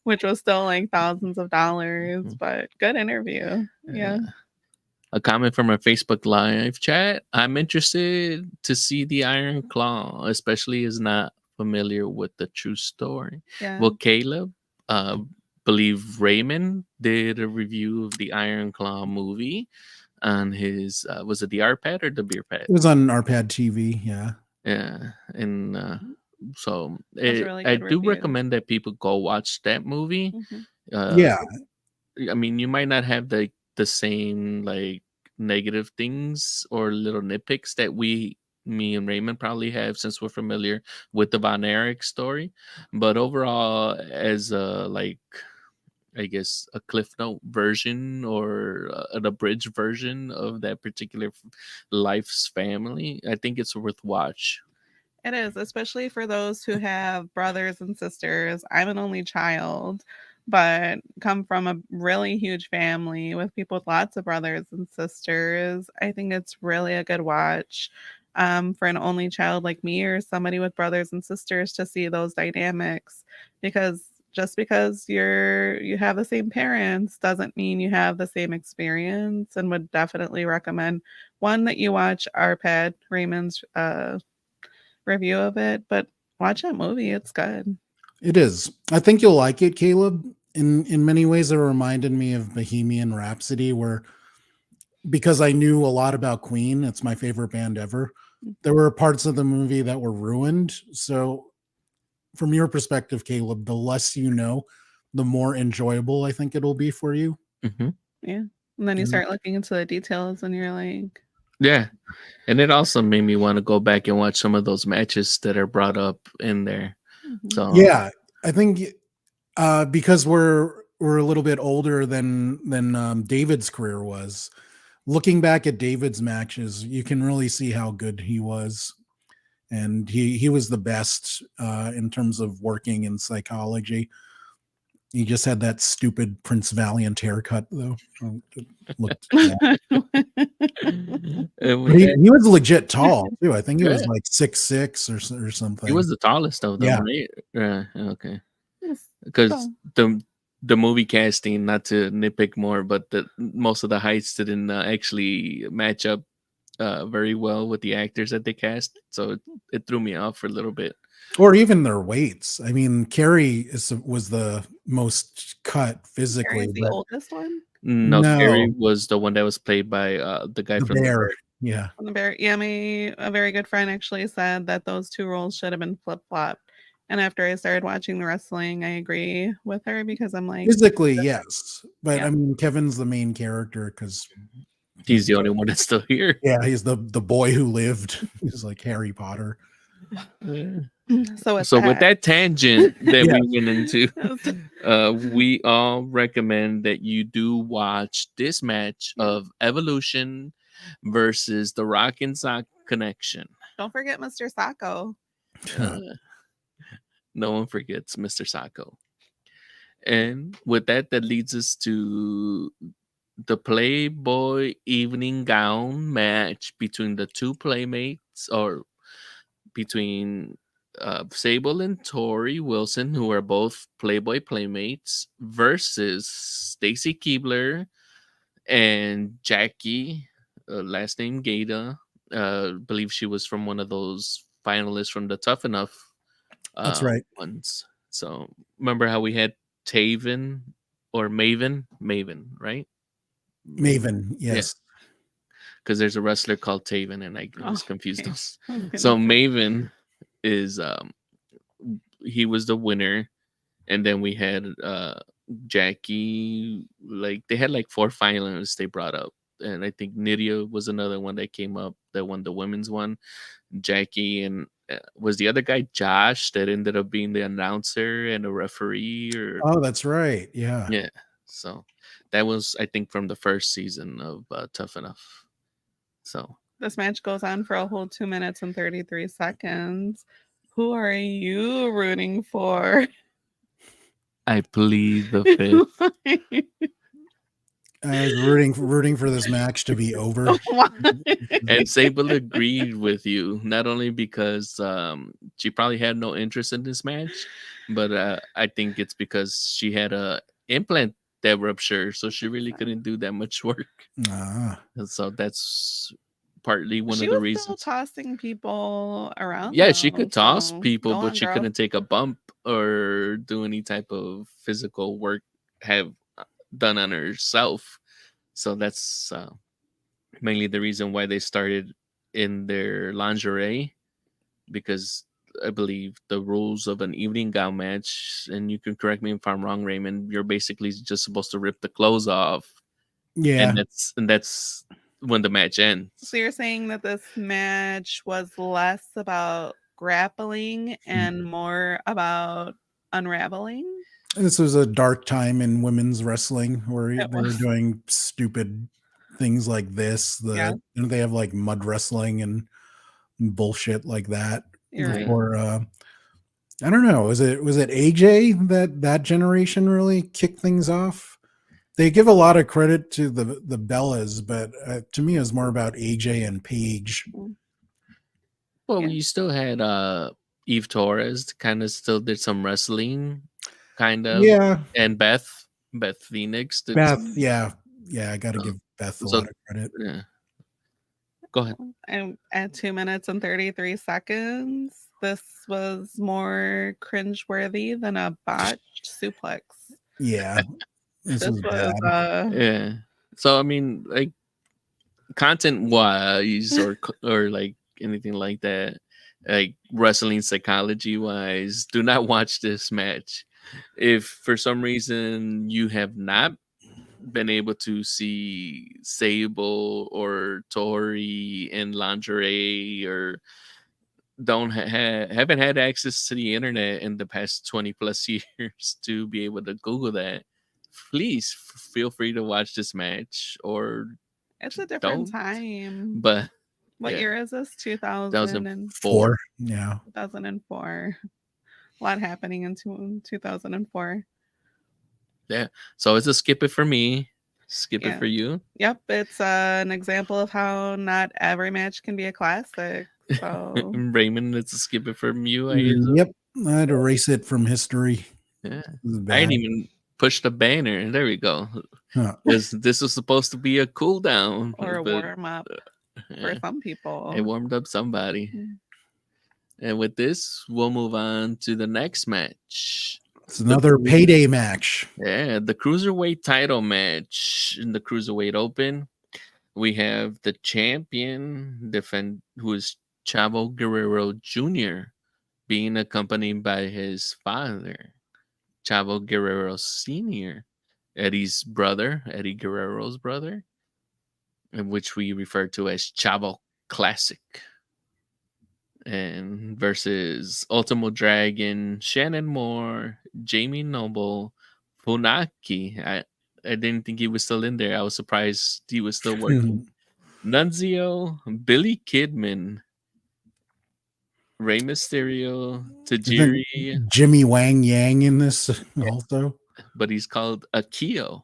which was still like thousands of dollars, but good interview. Yeah. A comment from our Facebook Live chat. I'm interested to see the Iron Claw, especially as not familiar with the true story. Yeah. Well, Caleb, believe Raymond did a review of the Iron Claw movie on his, was it the RPad or the BeerPad? It was on RPadtv TV, yeah. Yeah. And so really I do recommend that people go watch that movie. Yeah. I mean, you might not have the same like negative things or little nitpicks that me and Raymond probably have since we're familiar with the Von Erich story. But overall, as a like I guess a cliff note version or an abridged version of that particular life's family, I think it's worth watch. It is, especially for those who have brothers and sisters. I'm an only child, but come from a really huge family with people with lots of brothers and sisters. I think it's really a good watch for an only child like me or somebody with brothers and sisters to see those dynamics, because just because you have the same parents doesn't mean you have the same experience, and would definitely recommend one that you watch RPad Raymond's review of it, but watch that movie. It's good. It is. I think you'll like it, Caleb. In many ways, it reminded me of Bohemian Rhapsody, where because I knew a lot about Queen, it's my favorite band ever. There were parts of the movie that were ruined. So, from your perspective, Caleb, the less you know, the more enjoyable I think it'll be for you. Hmm. Yeah. And then you Yeah. start looking into the details and you're like, Yeah, and it also made me want to go back and watch some of those matches that are brought up in there. So Yeah, I think because we're a little bit older than David's career was. Looking back at David's matches, you can really see how good he was, and he was the best in terms of working in psychology. He just had that stupid Prince Valiant haircut, though. It looked bad. and we But had, he was legit tall too. I think he was yeah, like 6'6" or something. he was the tallest of them, Yeah. right? Okay, yes, because so, the movie casting, not to nitpick more, but the most of the heights didn't actually match up very well with the actors that they cast, so it threw me off for a little bit. Or even their weights. I mean, Carrie was the most cut physically, Carrie's the but oldest one No, Carrie no, was the one that was played by the guy the from The bear. Bear. Yeah. on the bear. Yeah, a very good friend actually said that those two roles should have been flip flopped. And after I started watching the wrestling, I agree with her, because I'm like, Physically, yes. But yeah. I mean, Kevin's the main character because He's the only one that's still here. yeah, he's the boy who lived. He's like Harry Potter. So With that tangent that Yeah. we went into, we all recommend that you do watch this match of Evolution versus the Rock and Sock Connection. Don't forget Mr. Sacco. Uh, no one forgets Mr. Sacco. And with that, that leads us to the Playboy evening gown match between the two playmates, or between Sable and Tori Wilson, who are both Playboy playmates, versus Stacy Keebler and Jackie, last name Gata. Believe she was from one of those finalists from the Tough Enough That's right. ones. So remember how we had Taven or Maven, right? Maven, yes. Because there's a wrestler called Taven, and I was confused. okay. Those. So Maven is he was the winner, and then we had Jackie. Like they had like 4 finalists they brought up, and I think Nydia was another one that came up that won the women's one. Jackie and was the other guy Josh that ended up being the announcer and a referee, or Oh, that's right. Yeah. yeah. So that was, I think, from the first season of Tough Enough. So This match goes on for a whole 2 minutes and 33 seconds. Who are you rooting for? I plead the fifth. I was rooting for this match to be over. And Sable agreed with you, not only because she probably had no interest in this match, but I think it's because she had a implant that ruptured, so she really couldn't do that much work. Ah. And so that's partly one She of the was reasons. still tossing people around. Yeah, she though, could toss so people, go but on, she girl. couldn't take a bump or do any type of physical work have done on herself. So that's mainly the reason why they started in their lingerie, because I believe the rules of an evening gown match, and you can correct me if I'm wrong, Raymond, you're basically just supposed to rip the clothes off. Yeah. And that's when the match ends. So you're saying that this match was less about grappling and more about unraveling? This was a dark time in women's wrestling where It they were was. doing stupid things like this. Yeah. They have like mud wrestling and bullshit like that. You're right. Or I don't know. Was it AJ that generation really kicked things off? They give a lot of credit to the Bellas, but to me, it was more about AJ and Paige. Well, Yeah. you still had Eve Torres kind of still did some wrestling, kind of. Yeah, And Beth Phoenix did Beth. some. Yeah, I got to give Beth a So lot of credit. yeah. Go ahead. And at 2 minutes and 33 seconds, this was more cringeworthy than a botched suplex. Yeah, this This was was bad. Yeah. So I mean, like content wise, or like anything like that, like wrestling psychology wise, do not watch this match. If for some reason you have not been able to see Sable or Tori in lingerie, or haven't had access to the internet in the past 20 plus years to be able to Google that, please feel free to watch this match, or it's a different don't. time. But What yeah, year is this? 2004. Yeah, 2004. A lot happening in 2004. Yeah. So it's a skip it for me. Skip it Yeah. for you. Yep, it's an example of how not every match can be a classic. So Raymond, it's a skip it from you, I guess. yep. I had to erase it from history. Yeah. This is I bad. didn't even push the banner. There we go. Huh. This was supposed to be a cool down. or a but, warm up for yeah, some people. it warmed up somebody. Mm. And with this, we'll move on to the next match. It's another payday match. Yeah, the cruiserweight title match in the cruiserweight open. We have the champion who is Chavo Guerrero Jr., being accompanied by his father, Chavo Guerrero Sr., Eddie Guerrero's brother, in which we refer to as Chavo Classic. And versus Ultimo Dragon, Shannon Moore, Jamie Noble, Funaki. I didn't think he was still in there. I was surprised he was still working. Nunzio, Billy Kidman, Rey Mysterio, Tajiri, Jimmy Wang Yang in this also. but he's called Akio.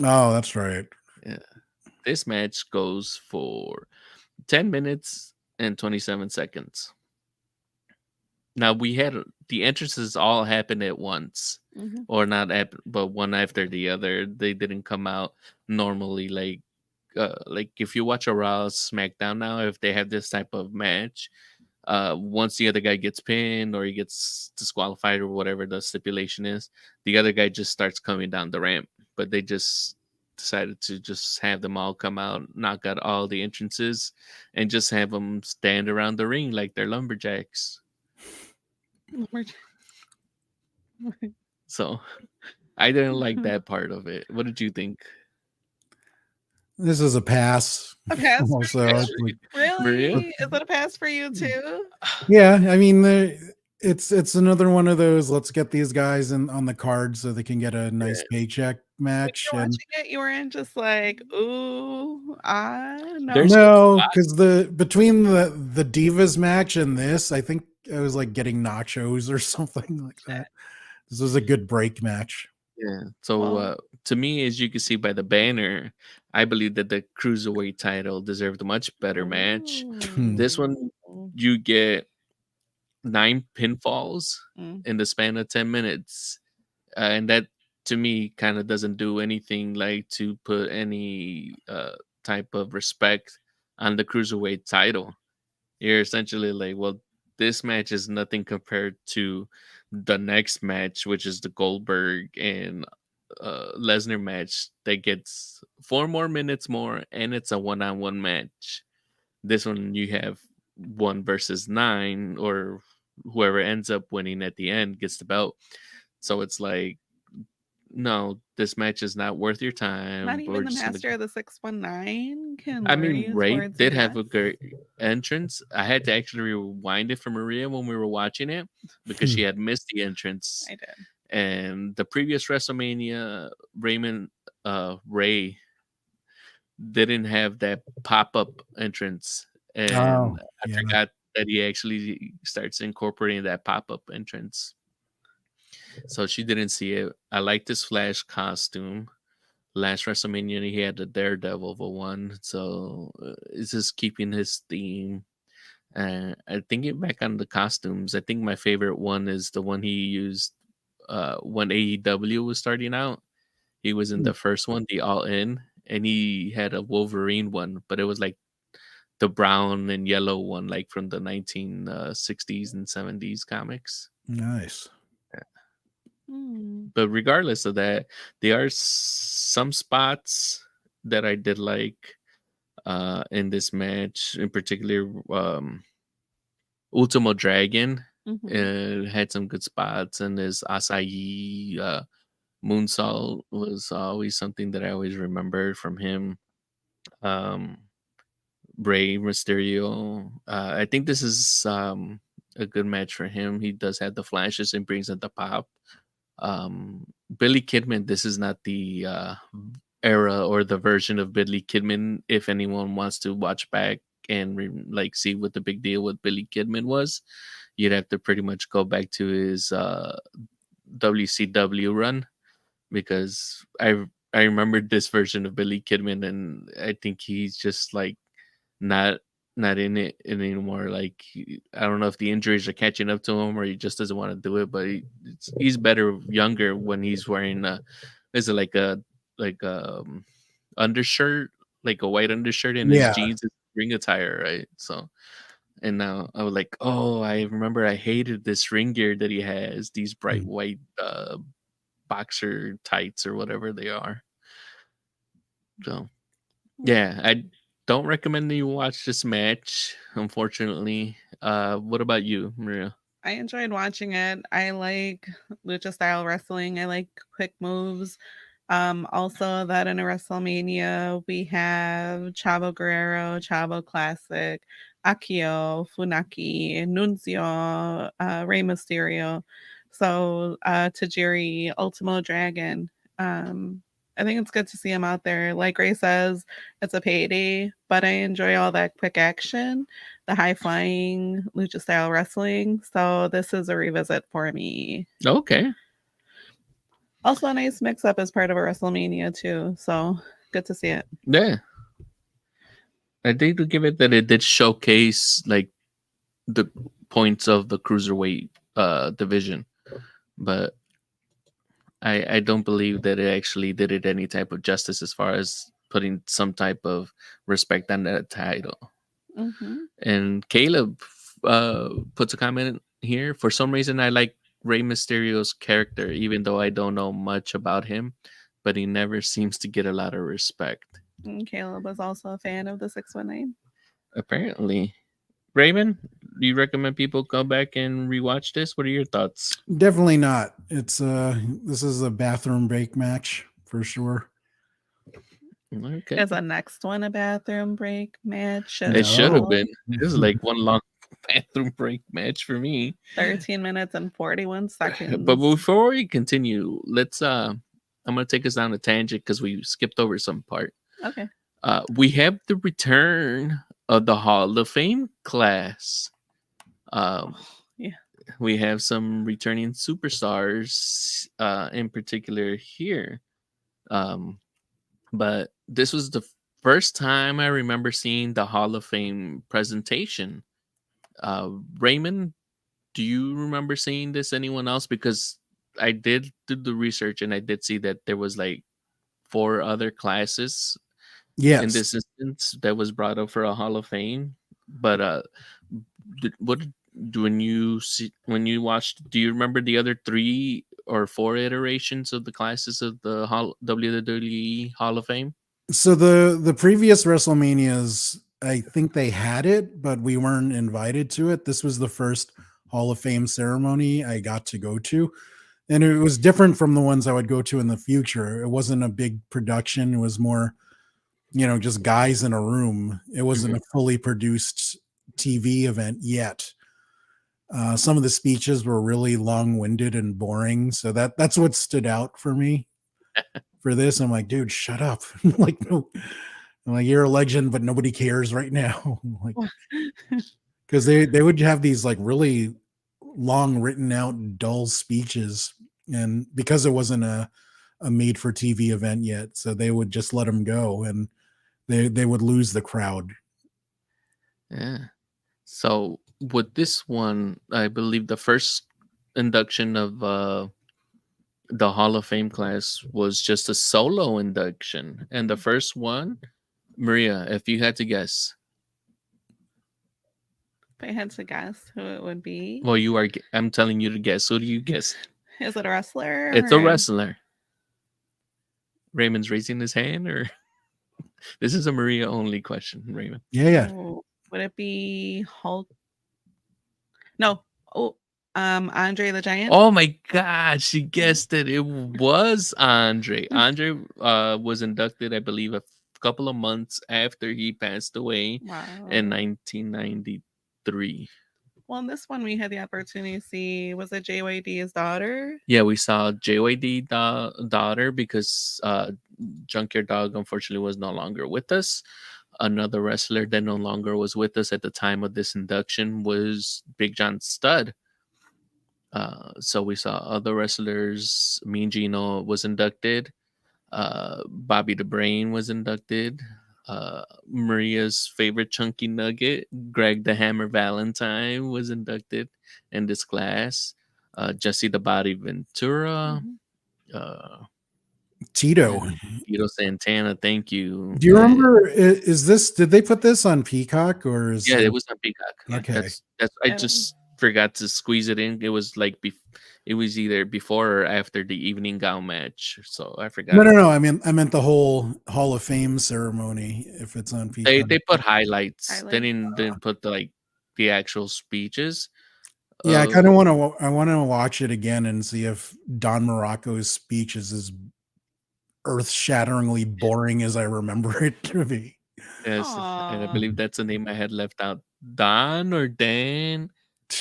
Oh, that's right. Yeah. This match goes for 10 minutes and 27 seconds. Now we had the entrances all happen at once, Mhm. or not, but one after the other. They didn't come out normally. Like if you watch a Raw SmackDown now, if they have this type of match, once the other guy gets pinned or he gets disqualified or whatever the stipulation is, the other guy just starts coming down the ramp. But they just decided to just have them all come out, knock out all the entrances, and just have them stand around the ring like they're lumberjacks. So I didn't like that part of it. What did you think? This is a pass. A pass for Also, you? it's like- Really? Is it a pass for you too? yeah, I mean, it's another one of those. Let's get these guys on the card so they can get a nice paycheck match. You're And watching it, you were in just like, ooh, no. There's- no, because between the Divas match and this, I think I was like getting nachos or something like that. This was a good break match. Yeah. So Well- to me, as you can see by the banner, I believe that the cruiserweight title deserved a much better match. This one, you get 9 pinfalls Mm. in the span of 10 minutes. And that to me kind of doesn't do anything like to put any type of respect on the cruiserweight title. You're essentially like, well, this match is nothing compared to the next match, which is the Goldberg and Lesnar match that gets 4 more minutes more, and it's a one-on-one match. This one you have 1 versus 9, or whoever ends up winning at the end gets the belt. So it's like no, this match is not worth your Not time. We're even the just gonna. master of the 619 can I lure mean, you Ray towards a did have yes. a great entrance. I had to actually rewind it for Maria when we were watching it because she had missed the entrance. I did. And the previous WrestleMania, Ray didn't have that pop up entrance, Oh, and I yeah. forgot that he actually starts incorporating that pop up entrance. So she didn't see it. I like this Flash costume. Last WrestleMania, he had the Daredevil one, so it's just keeping his theme. I thinking back on the costumes, I think my favorite one is the one he used when AEW was starting out. He was in the first one, the All In, and he had a Wolverine one, but it was like the brown and yellow one, like from the 1960s and 70s comics. Nice. Hmm. But regardless of that, there are some spots that I did like in this match, in particular. Ultimo Dragon Mhm. had some good spots, and his Acai moonsault was always something that I always remembered from him. Um, Rey Mysterio. I think this is a good match for him. He does have the flashes and brings in the pop. Billy Kidman. This is not the era or the version of Billy Kidman. If anyone wants to watch back and like see what the big deal with Billy Kidman was, you'd have to pretty much go back to his WCW run because I remember this version of Billy Kidman, and I think he's just like not not in it anymore. Like I don't know if the injuries are catching up to him or he just doesn't want to do it. But he's better younger when he's wearing is it like undershirt, like a white undershirt, and his Yeah. jeans is ring attire, right? So and now I was like, oh, I remember I hated this ring gear that he has, these bright white boxer tights or whatever they are. So yeah, I don't recommend that you watch this match, unfortunately. What about you, Maria? I enjoyed watching it. I like lucha style wrestling. I like quick moves. Also that in a WrestleMania we have Chavo Guerrero, Chavo Classic, Akio, Funaki, Nunzio, Rey Mysterio. So Tajiri, Ultimo Dragon. Um, I think it's good to see him out there. Like Ray says, it's a payday, but I enjoy all that quick action, the high flying lucha style wrestling. So this is a revisit for me. Okay. Also, a nice mix up as part of a WrestleMania too. So good to see it. Yeah. I think to give it that it did showcase like the points of the cruiserweight division. But I don't believe that it actually did it any type of justice as far as putting some type of respect on that title. Mm-hmm. And Caleb puts a comment here. For some reason, I like Rey Mysterio's character, even though I don't know much about him, but he never seems to get a lot of respect. And Caleb was also a fan of the 619. Apparently. Raymond, do you recommend people go back and rewatch this? What are your thoughts? Definitely not. It's this is a bathroom break match for sure. Okay. Is the next one a bathroom break match? It should have No. been. This is like one long bathroom break match for me. 13 minutes and 41 seconds. But before we continue, let's I'm gonna take us down a tangent because we skipped over some part. Okay. We have the return of the Hall of Fame class. Yeah. We have some returning superstars, in particular here. But this was the first time I remember seeing the Hall of Fame presentation. Raymond, do you remember seeing this? Anyone else? Because I did do the research and I did see that there was like 4 other classes in Yes. this instance that was brought up for a Hall of Fame. But what when you see when you watched? Do you remember the other 3 or 4 iterations of the classes of the WWE Hall of Fame? So the previous WrestleManias, I think they had it, but we weren't invited to it. This was the first Hall of Fame ceremony I got to go to. And it was different from the ones I would go to in the future. It wasn't a big production. It was more, just guys in a room. It wasn't a fully produced TV event yet. Some of the speeches were really long-winded and boring, so that's what stood out for me for this. I'm like, dude, shut up! Like, no, I'm like, you're a legend, but nobody cares right now. Like, because they would have these like really long, written out, dull speeches, and because it wasn't a made-for-TV event yet, so they would just let them go, and they would lose the crowd. Yeah. So with this one, I believe the first induction of the Hall of Fame class was just a solo induction, and the first one, Maria, if you had to guess, If I had to guess who it would be, well, I'm telling you to guess. Who do you guess? is it a wrestler? It's a or- wrestler. Raymond's raising his hand, or this is a Maria only question, Raymond. Yeah. Oh, would it be Hulk? No. Oh, Andre the Giant. Oh my God, she guessed it. It was Andre. Andre was inducted, I believe, a couple of months after he passed away Wow. in 1993. Well, in this one we had the opportunity to see, was it JYD's daughter? Yeah, we saw JYD daughter because Junkyard Dog unfortunately was no longer with us. Another wrestler that no longer was with us at the time of this induction was Big John Studd. So we saw other wrestlers. Mean Gino was inducted. Bobby the Brain was inducted. Maria's favorite chunky nugget, Greg the Hammer Valentine, was inducted in this class. Jesse the Body Ventura. Tito. Tito Santana, thank you. Do you remember? Is this? Did they put this on Peacock or is? Yeah, it was on Peacock. Yeah, Okay. that's. I just forgot to squeeze it in. It was like it was either before or after the evening gown match, so I forgot. No. I meant the whole Hall of Fame ceremony. If it's on Peacock, They put highlights. They didn't put the actual speeches. Yeah, I kind of want to. I want to watch it again and see if Don Morocco's speech is as earth-shatteringly boring as I remember it to be. Yes, and I believe that's the name I had left out. Don or Dan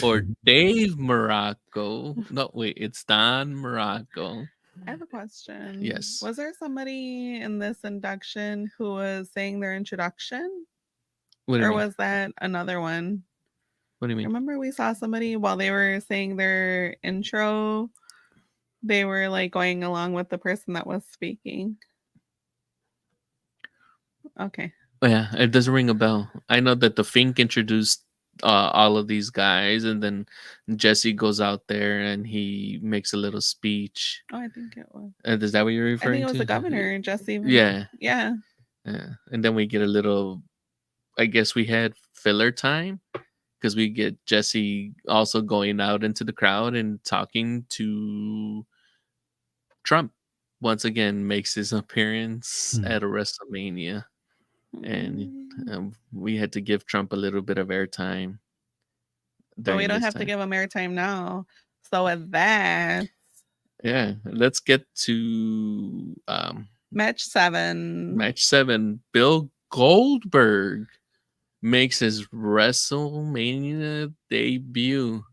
or Dave Morocco. No, wait, it's Don Morocco. I have a question. Yes. Was there somebody in this induction who was saying their introduction? What do you or mean? was that another one? What do you mean? Remember we saw somebody while they were saying their intro, they were like going along with the person that was speaking. Okay. Oh, yeah, it doesn't ring a bell. I know that the Fink introduced all of these guys, and then Jesse goes out there and he makes a little speech. Oh, I think it was. Is that what you're referring to? I think it was the governor, Jesse. Yeah. Yeah. And then we get a little, I guess we had filler time because we get Jesse also going out into the crowd and talking to Trump. Once again, makes his appearance at a WrestleMania. And we had to give Trump a little bit of airtime. But we don't have to give him airtime now. So with that, yeah, let's get to match 7. Match 7. Bill Goldberg makes his WrestleMania debut.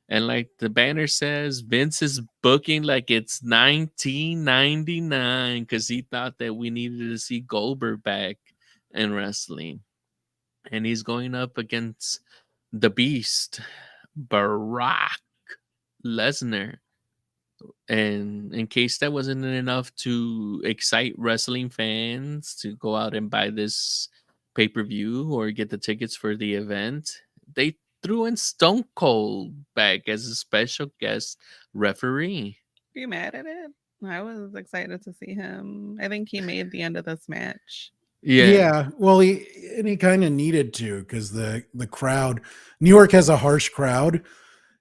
And like the banner says, Vince is booking like it's 1999 because he thought that we needed to see Goldberg back in wrestling. And he's going up against the Beast, Brock Lesnar. And in case that wasn't enough to excite wrestling fans to go out and buy this pay-per-view or get the tickets for the event, they threw in Stone Cold back as a special guest referee. Are you mad at it? I was excited to see him. I think he made the end of this match. Yeah. Well, he kind of needed to because the crowd, New York has a harsh crowd,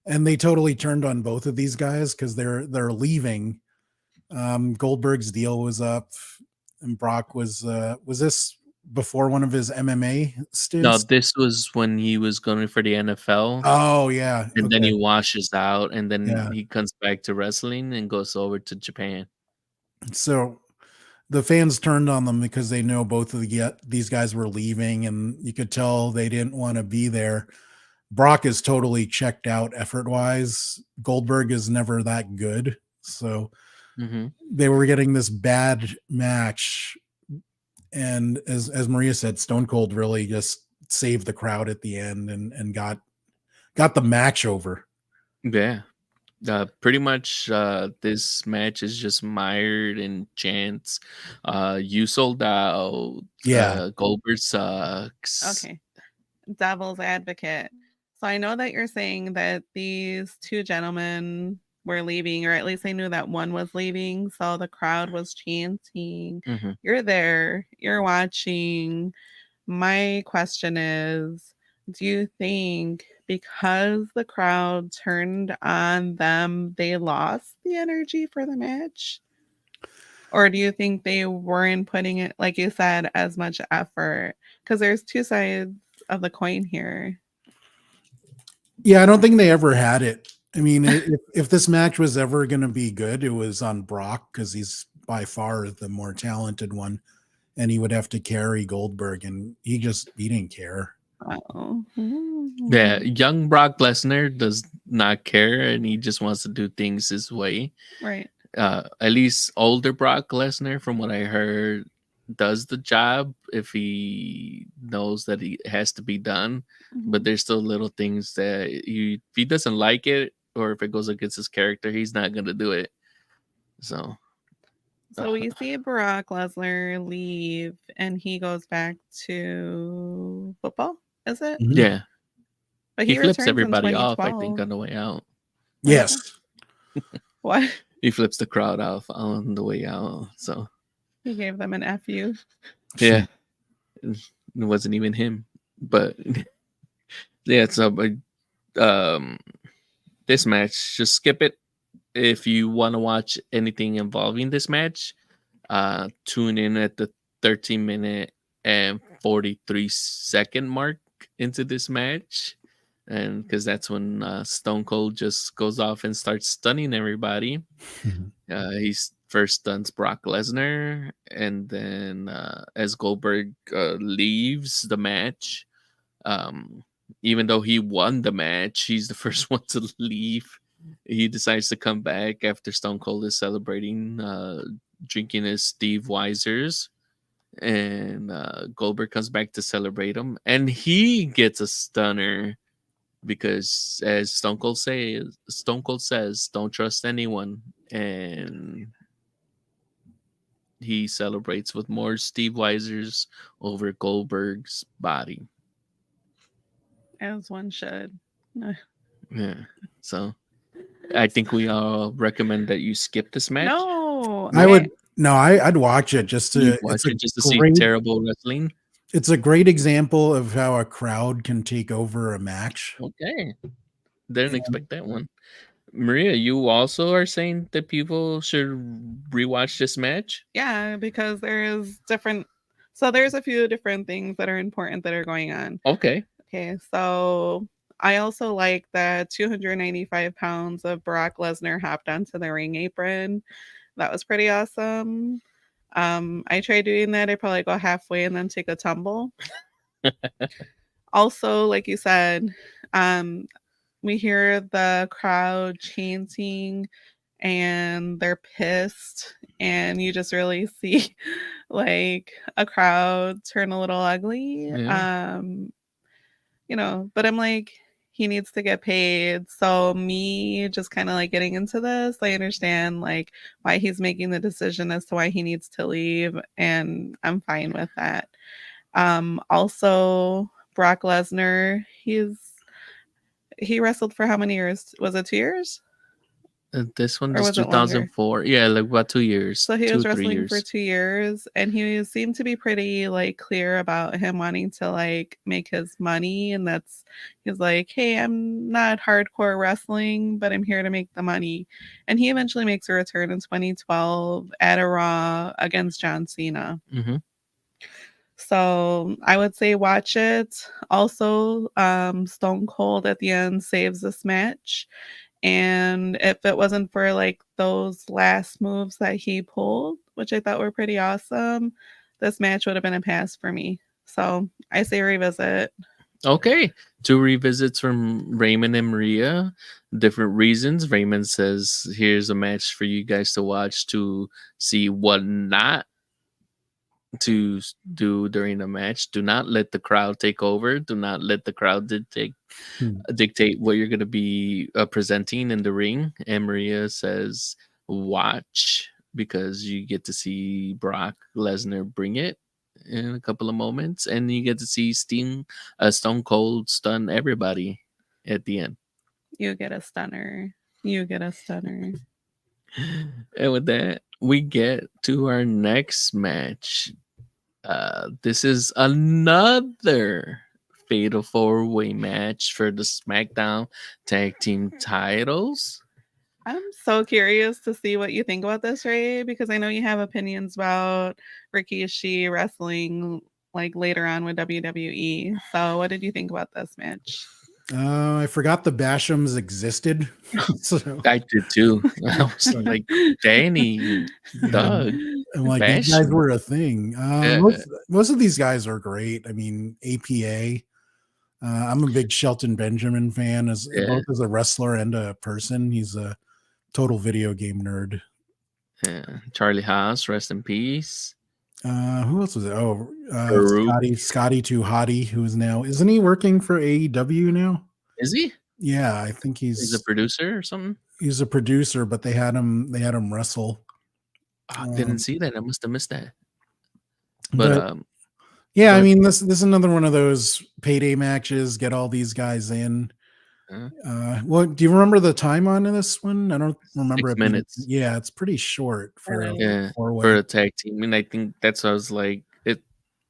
and they totally turned on both of these guys because they're leaving. Goldberg's deal was up, and Brock was this before one of his MMA No, stints? this was when he was going for the NFL, Oh yeah. and then Okay. he washes out, and then Yeah. he comes back to wrestling and goes over to Japan. So the fans turned on them because they know both of these guys were leaving, and you could tell they didn't want to be there. Brock is totally checked out effort wise. Goldberg is never that good. So Hmm. they were getting this bad match. And as Maria said, Stone Cold really just saved the crowd at the end and got the match over. Yeah. Pretty much, this match is just mired in chants. You sold out. Yeah. Goldberg sucks. Okay. Devil's advocate. So I know that you're saying that these two gentlemen were leaving, or at least I knew that one was leaving. So the crowd was chanting. Hmm. You're there, you're watching. My question is, do you think because the crowd turned on them, they lost the energy for the match? Or do you think they weren't putting it, like you said, as much effort? Because there's two sides of the coin here. Yeah, I don't think they ever had it. I mean, if this match was ever going to be good, it was on Brock because he's by far the more talented one, and he would have to carry Goldberg, and he didn't care. Oh. Yeah, young Brock Lesnar does not care, and he just wants to do things his way. Right. At least older Brock Lesnar, from what I heard, does the job if he knows that it has to be done. But there's still little things that if he doesn't like it, or if it goes against his character, he's not gonna do it. So we see Brock Lesnar leave, and he goes back to football. Is it? Mhm. yeah, But he he flips returns in everybody off, I think, 2012. on the way out. Yes. What? He flips the crowd off on the way out. So He gave them an FU. yeah, it wasn't even him. But yeah, so this match, just skip it. If you want to watch anything involving this match, tune in at the 13-minute and 43-second mark into this match, and because that's when Stone Cold just goes off and starts stunning everybody. He first stuns Brock Lesnar, and then as Goldberg leaves the match, um, even though he won the match, he's the first one to leave. He decides to come back after Stone Cold is celebrating, drinking his Steve Weisers, and Goldberg comes back to celebrate him, and he gets a stunner because, as Stone Cold says, "Don't trust anyone," and he celebrates with more Steve Weisers over Goldberg's body. As one should. Yeah, so I think we all recommend that you skip this match. No. I'd watch it just You'd to watch it just to great, see terrible wrestling. It's a great example of how a crowd can take over a match. Okay, didn't expect that one. Maria, you also are saying that people should rewatch this match? Yeah, because there's a few different things that are important that are going on. Okay. Okay, so I also like that 295 pounds of Brock Lesnar hopped onto the ring apron. That was pretty awesome. I tried doing that. I probably go halfway and then take a tumble. Also, like you said, we hear the crowd chanting and they're pissed, and you just really see like a crowd turn a little ugly. Yeah. But I'm like, he needs to get paid. So me just kind of like getting into this, I understand like why he's making the decision as to why he needs to leave, and I'm fine with that. Also, Brock Lesnar, he wrestled for how many years? Was it 2 years? This one Or is was it longer? 2004. Yeah, like about 2 years. So he 2 was or 3 wrestling for years. 2 years, and he seemed to be pretty like clear about him wanting to like make his money, and he's like, hey, I'm not hardcore wrestling, but I'm here to make the money. And he eventually makes a return in 2012 at a Raw against John Cena. Mm-hmm. So I would say watch it. Also, Stone Cold at the end saves this match. And if it wasn't for like those last moves that he pulled, which I thought were pretty awesome, this match would have been a pass for me. So I say revisit. Okay, two revisits from Raymond and Maria. Different reasons. Raymond says, "Here's a match for you guys to watch to see what not to do during the match. Do not let the crowd take over. Do not let the crowd Hmm. dictate what you're going to be presenting in the ring." And Maria says, "Watch because you get to see Brock Lesnar bring it in a couple of moments, and you get to see Stone Cold stun everybody at the end." You get a stunner. You get a stunner. And with that, we get to our next match. This is another fatal four-way match for the SmackDown Tag Team titles. I'm so curious to see what you think about this, Ray, because I know you have opinions about Rikishi wrestling like later on with WWE. So what did you think about this match? I forgot the Bashams existed. So I did too. I was like, Danny, yeah, Doug, I'm like, these Bash. guys were a thing. Yeah, Most of these guys are great. I mean, APA. I'm a big Shelton Benjamin fan, as yeah, both as a wrestler and a person. He's a total video game nerd. yeah. Charlie Haas, rest in peace. Who else was it? Oh, Farouk. Scotty Too Hottie, who is now, isn't he working for AEW now? Is he? Yeah, I think He's a producer or something? he's a producer, but they had him wrestle. I didn't see that. I must have missed that. But But yeah, I but mean, this is another one of those payday matches. Get all these guys in. Well, do you remember the time on this one? I don't remember 6 it being. minutes. Yeah, it's pretty short for a Yeah, for four-way. a tag team, and I think that's what I was like.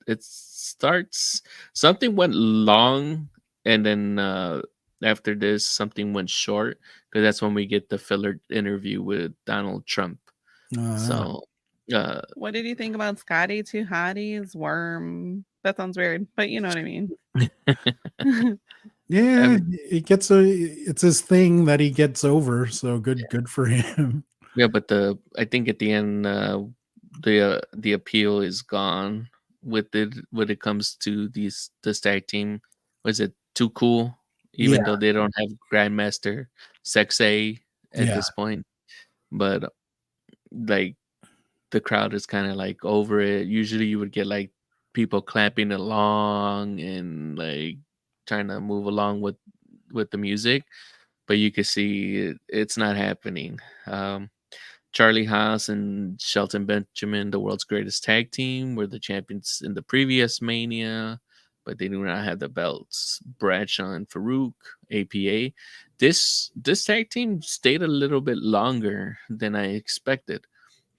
It starts something went long, and then after this something went short because that's when we get the filler interview with Donald Trump. So, uh, What did you think about Scotty Too Hottie's worm? That sounds weird, but you know what I mean. Yeah, it's his thing that he gets over. So good for him. yeah, but I think at the end the appeal is gone with it when it comes to this tag team. Was it too cool? Even Yeah, though they don't have Grandmaster Sexay at yeah, this point, but like the crowd is kind of like over it. Usually, you would get like people clapping along and like trying to move along with the music, but you can see it's not happening. Charlie Haas and Shelton Benjamin, the world's greatest tag team, were the champions in the previous Mania, but they do not have the belts. Bradshaw and Farouk, APA. This tag team stayed a little bit longer than I expected.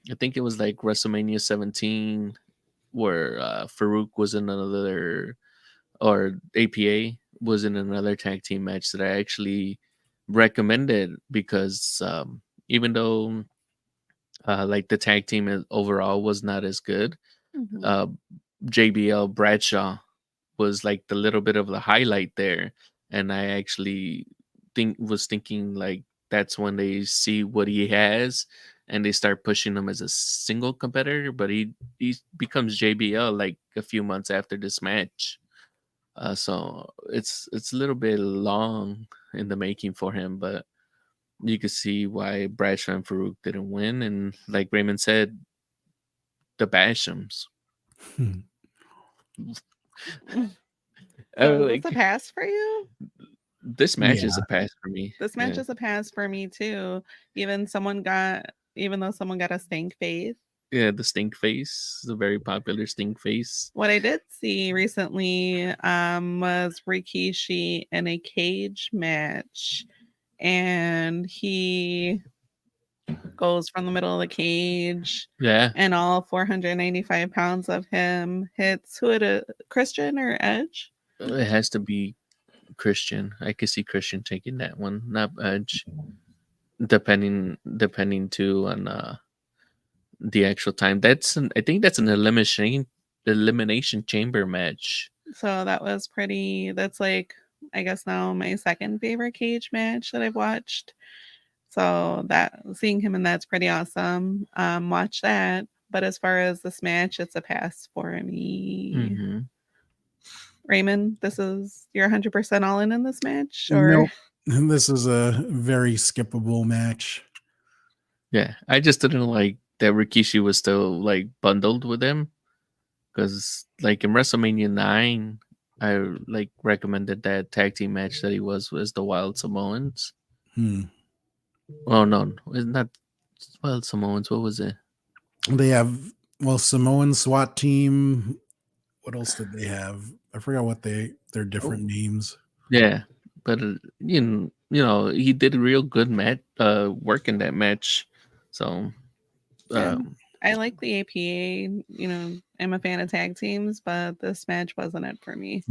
I think it was like WrestleMania 17 where Farouk was in another, or APA was in another tag team match that I actually recommended because even though like the tag team overall was not as good. Mhm. Uh, JBL Bradshaw was like the little bit of the highlight there, and I actually was thinking like that's when they see what he has and they start pushing him as a single competitor. But he becomes JBL like a few months after this match. So it's a little bit long in the making for him, but you could see why Bradshaw and Farouk didn't win. And like Raymond said, the Bashams. So is this a Like pass for you? this match is yeah. a pass for me. This match is a pass for me too. Even though someone got a stink face. Yeah, the stink face, the very popular stink face. What I did see recently was Rikishi in a cage match, and he goes from the middle of the cage, Yeah, and all 495 pounds of him hits Christian or Edge? it has to be Christian. I could see Christian taking that one, not Edge. Depending too on the actual time. I think that's an elimination elimination chamber match. So that was pretty. That's like, I guess now my second favorite cage match that I've watched. So that seeing him in that's pretty awesome. Watch that. But as far as this match, it's a pass for me. Hmm. Raymond, this is you're 100% all in this match, or Nope. This is a very skippable match. Yeah, I just didn't like that Rikishi was still like bundled with him because, like in WrestleMania 9, I like recommended that tag team match that he was the Wild Samoans. Hmm. Oh no, it's not Wild Samoans. What was it? They have Samoan SWAT team. What else did they have? I forgot what their different names. Yeah, but he did a real good match, work in that match. So, and I like the APA. I'm a fan of tag teams, but this match wasn't it for me.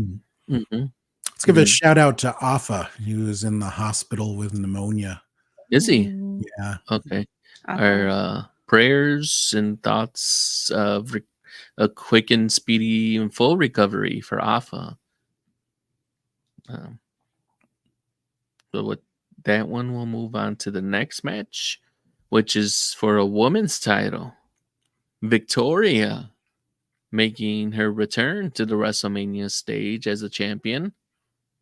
mhm. Let's give a shout out to Afa, who's in the hospital with pneumonia. Is he? Mm, Yeah. Okay. Afa. Our prayers and thoughts of a quick and speedy and full recovery for Afa. So with that one, we'll move on to the next match, which is for a woman's title. Victoria making her return to the WrestleMania stage as a champion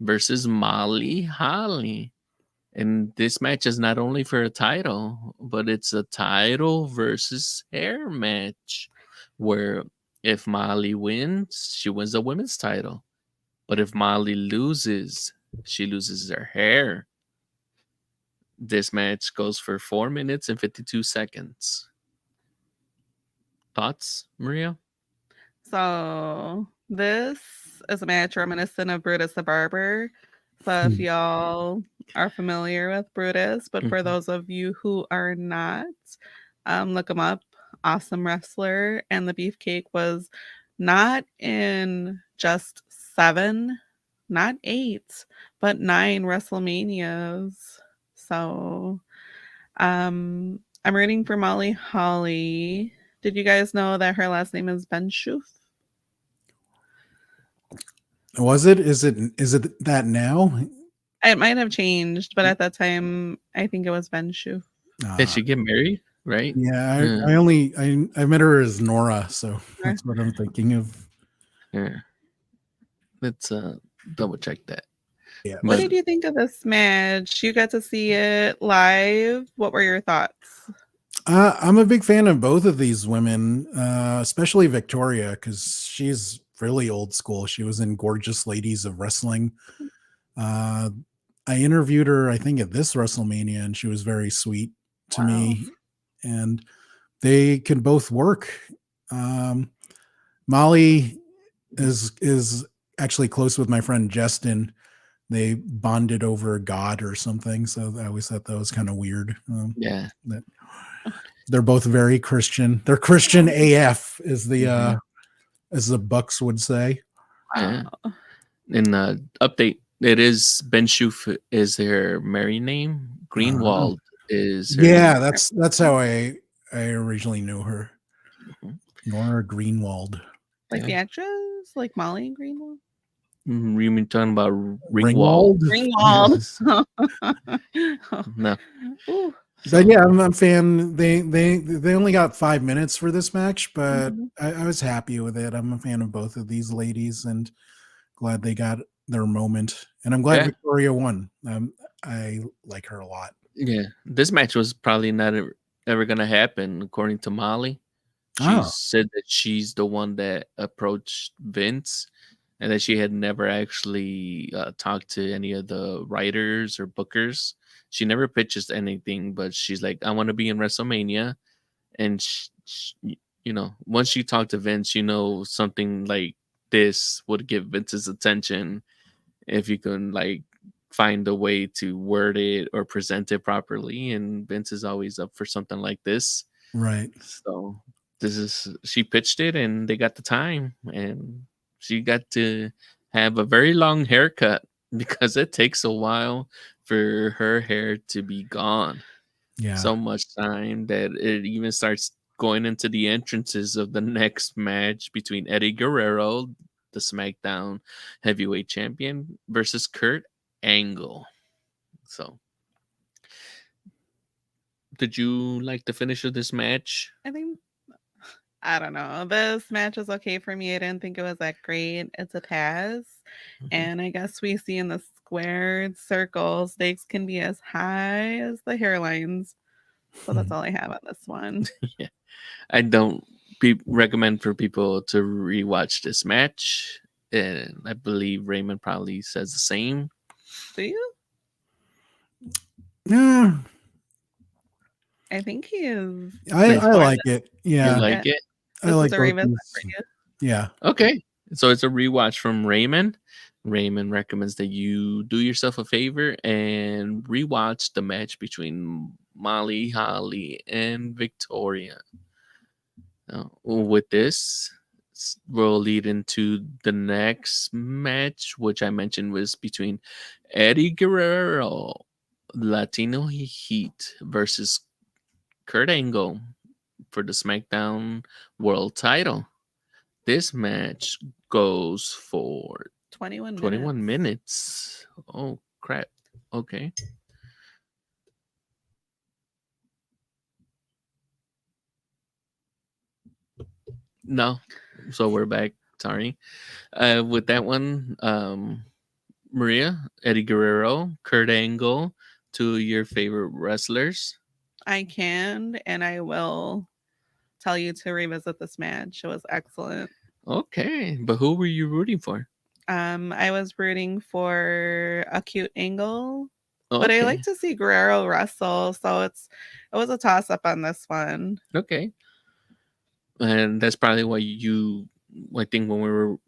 versus Molly Holly. And this match is not only for a title, but it's a title versus hair match where if Molly wins, she wins the women's title. But if Molly loses, she loses her hair. This match goes for 4 minutes and 52 seconds. Thoughts, Maria? So this is a match reminiscent of Brutus the Barber. So if y'all are familiar with Brutus, but for those of you who are not, look him up. Awesome wrestler. And the Beefcake was not in just 7, not 8, but 9 WrestleManias. So I'm rooting for Molly Holly. Did you guys know that her last name is Benshoof? Was it? Is it that now? It might have changed, but at that time, I think it was Benshoof. Did she get married? Right? Yeah, I met her as Nora, so that's what I'm thinking of. Yeah. Let's double check that. Yeah. What did you think of this match? You got to see it live. What were your thoughts? I'm a big fan of both of these women, especially Victoria, because she's really old school. She was in Gorgeous Ladies of Wrestling. I interviewed her, I think, at this WrestleMania, and she was very sweet to me. And they can both work. Molly is actually close with my friend Justin. They bonded over God or something, so I always thought that was kind of weird. Yeah, they're both very Christian. They're Christian AF, as the Bucks would say. Yeah. In the update, it is Benshoof is their married name. Greenwald is her name. That's how I originally knew her. Nora Greenwald. Like the actress, like Molly Greenwald. You mean talking about Ringwald? Ringwald. No. Ooh. But yeah, I'm a fan. They only got 5 minutes for this match, but I was happy with it. I'm a fan of both of these ladies and glad they got their moment. And I'm glad Victoria won. I like her a lot. Yeah, this match was probably not ever going to happen, according to Molly. She said that she's the one that approached Vince and that she had never actually talked to any of the writers or bookers. She never pitches anything, but she's like, I want to be in WrestleMania. And, once she talked to Vince, something like this would give Vince's attention if you can, find a way to word it or present it properly. And Vince is always up for something like this. Right. So she pitched it and they got the time. And she got to have a very long haircut because it takes a while for her hair to be gone. Yeah. So much time that it even starts going into the entrances of the next match between Eddie Guerrero, the SmackDown Heavyweight Champion, versus Kurt Angle. So, did you like the finish of this match? I think I don't know. This match was okay for me. I didn't think it was that great. It's a pass. Mhm. And I guess we see in the squared circle, stakes can be as high as the hairlines. So that's all I have on this one. Yeah. I don't recommend for people to rewatch this match. And I believe Raymond probably says the same. Do you? Yeah, I think he is. I For like it. You Yeah, like this. it? I This is like a both revisit for these. you. Yeah. Okay. So it's a rewatch from Raymond. Raymond recommends that you do yourself a favor and rewatch the match between Molly Holly and Victoria. With this, we'll lead into the next match, which I mentioned was between Eddie Guerrero, Latino Heat, versus Kurt Angle for the SmackDown World Title. This match goes for 21 21 minutes. minutes. Oh, crap. Okay. No. So we're back. Sorry. With that one, Maria, Eddie Guerrero, Kurt Angle, two of your favorite wrestlers. I can and I will tell you to revisit this match. It was excellent. Okay. But who were you rooting for? I was rooting for a cute angle, but I like Okay. to see Guerrero wrestle, so it was a toss up on this one. Okay. And that's probably why I think when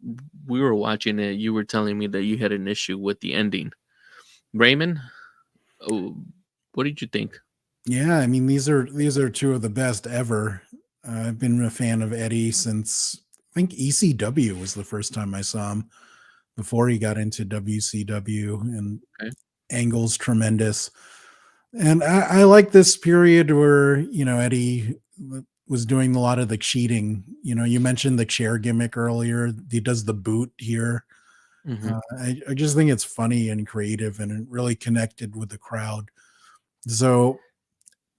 we were watching it, you were telling me that you had an issue with the ending. Raymond, oh, what did you think? Yeah, I mean these are two of the best ever. I've been a fan of Eddie since I think ECW was the first time I saw him before he got into WCW, and Okay. Angle's tremendous. And I like this period where, Eddie was doing a lot of the cheating. You mentioned the chair gimmick earlier. He does the boot here. Hmm. I just think it's funny and creative, and it really connected with the crowd. So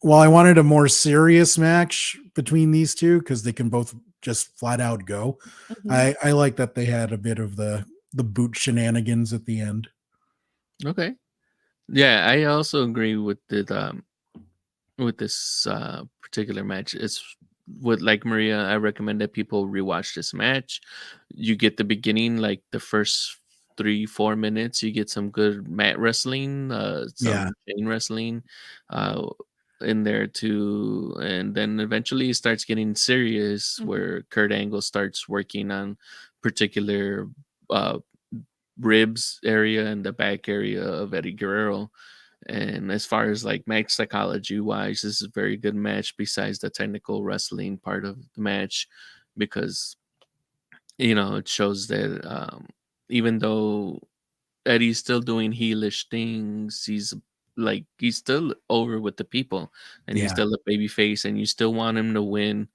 while I wanted a more serious match between these two, because they can both just flat out go, Mhm. I like that they had a bit of the boot shenanigans at the end. Okay. Yeah, I also agree with this particular match. It's with like Maria. I recommend that people rewatch this match. You get the beginning, like the first 3-4 minutes. You get some good mat wrestling, Yeah. some chain wrestling, uh, in there too, and then eventually it starts getting serious, Mhm. where Kurt Angle starts working on particular uh, ribs area and the back area of Eddie Guerrero. And as far as like match psychology wise, this is a very good match besides the technical wrestling part of the match, because it shows that even though Eddie's still doing heelish things, he's still over with the people, and he's Yeah. still a baby face, and you still want him to win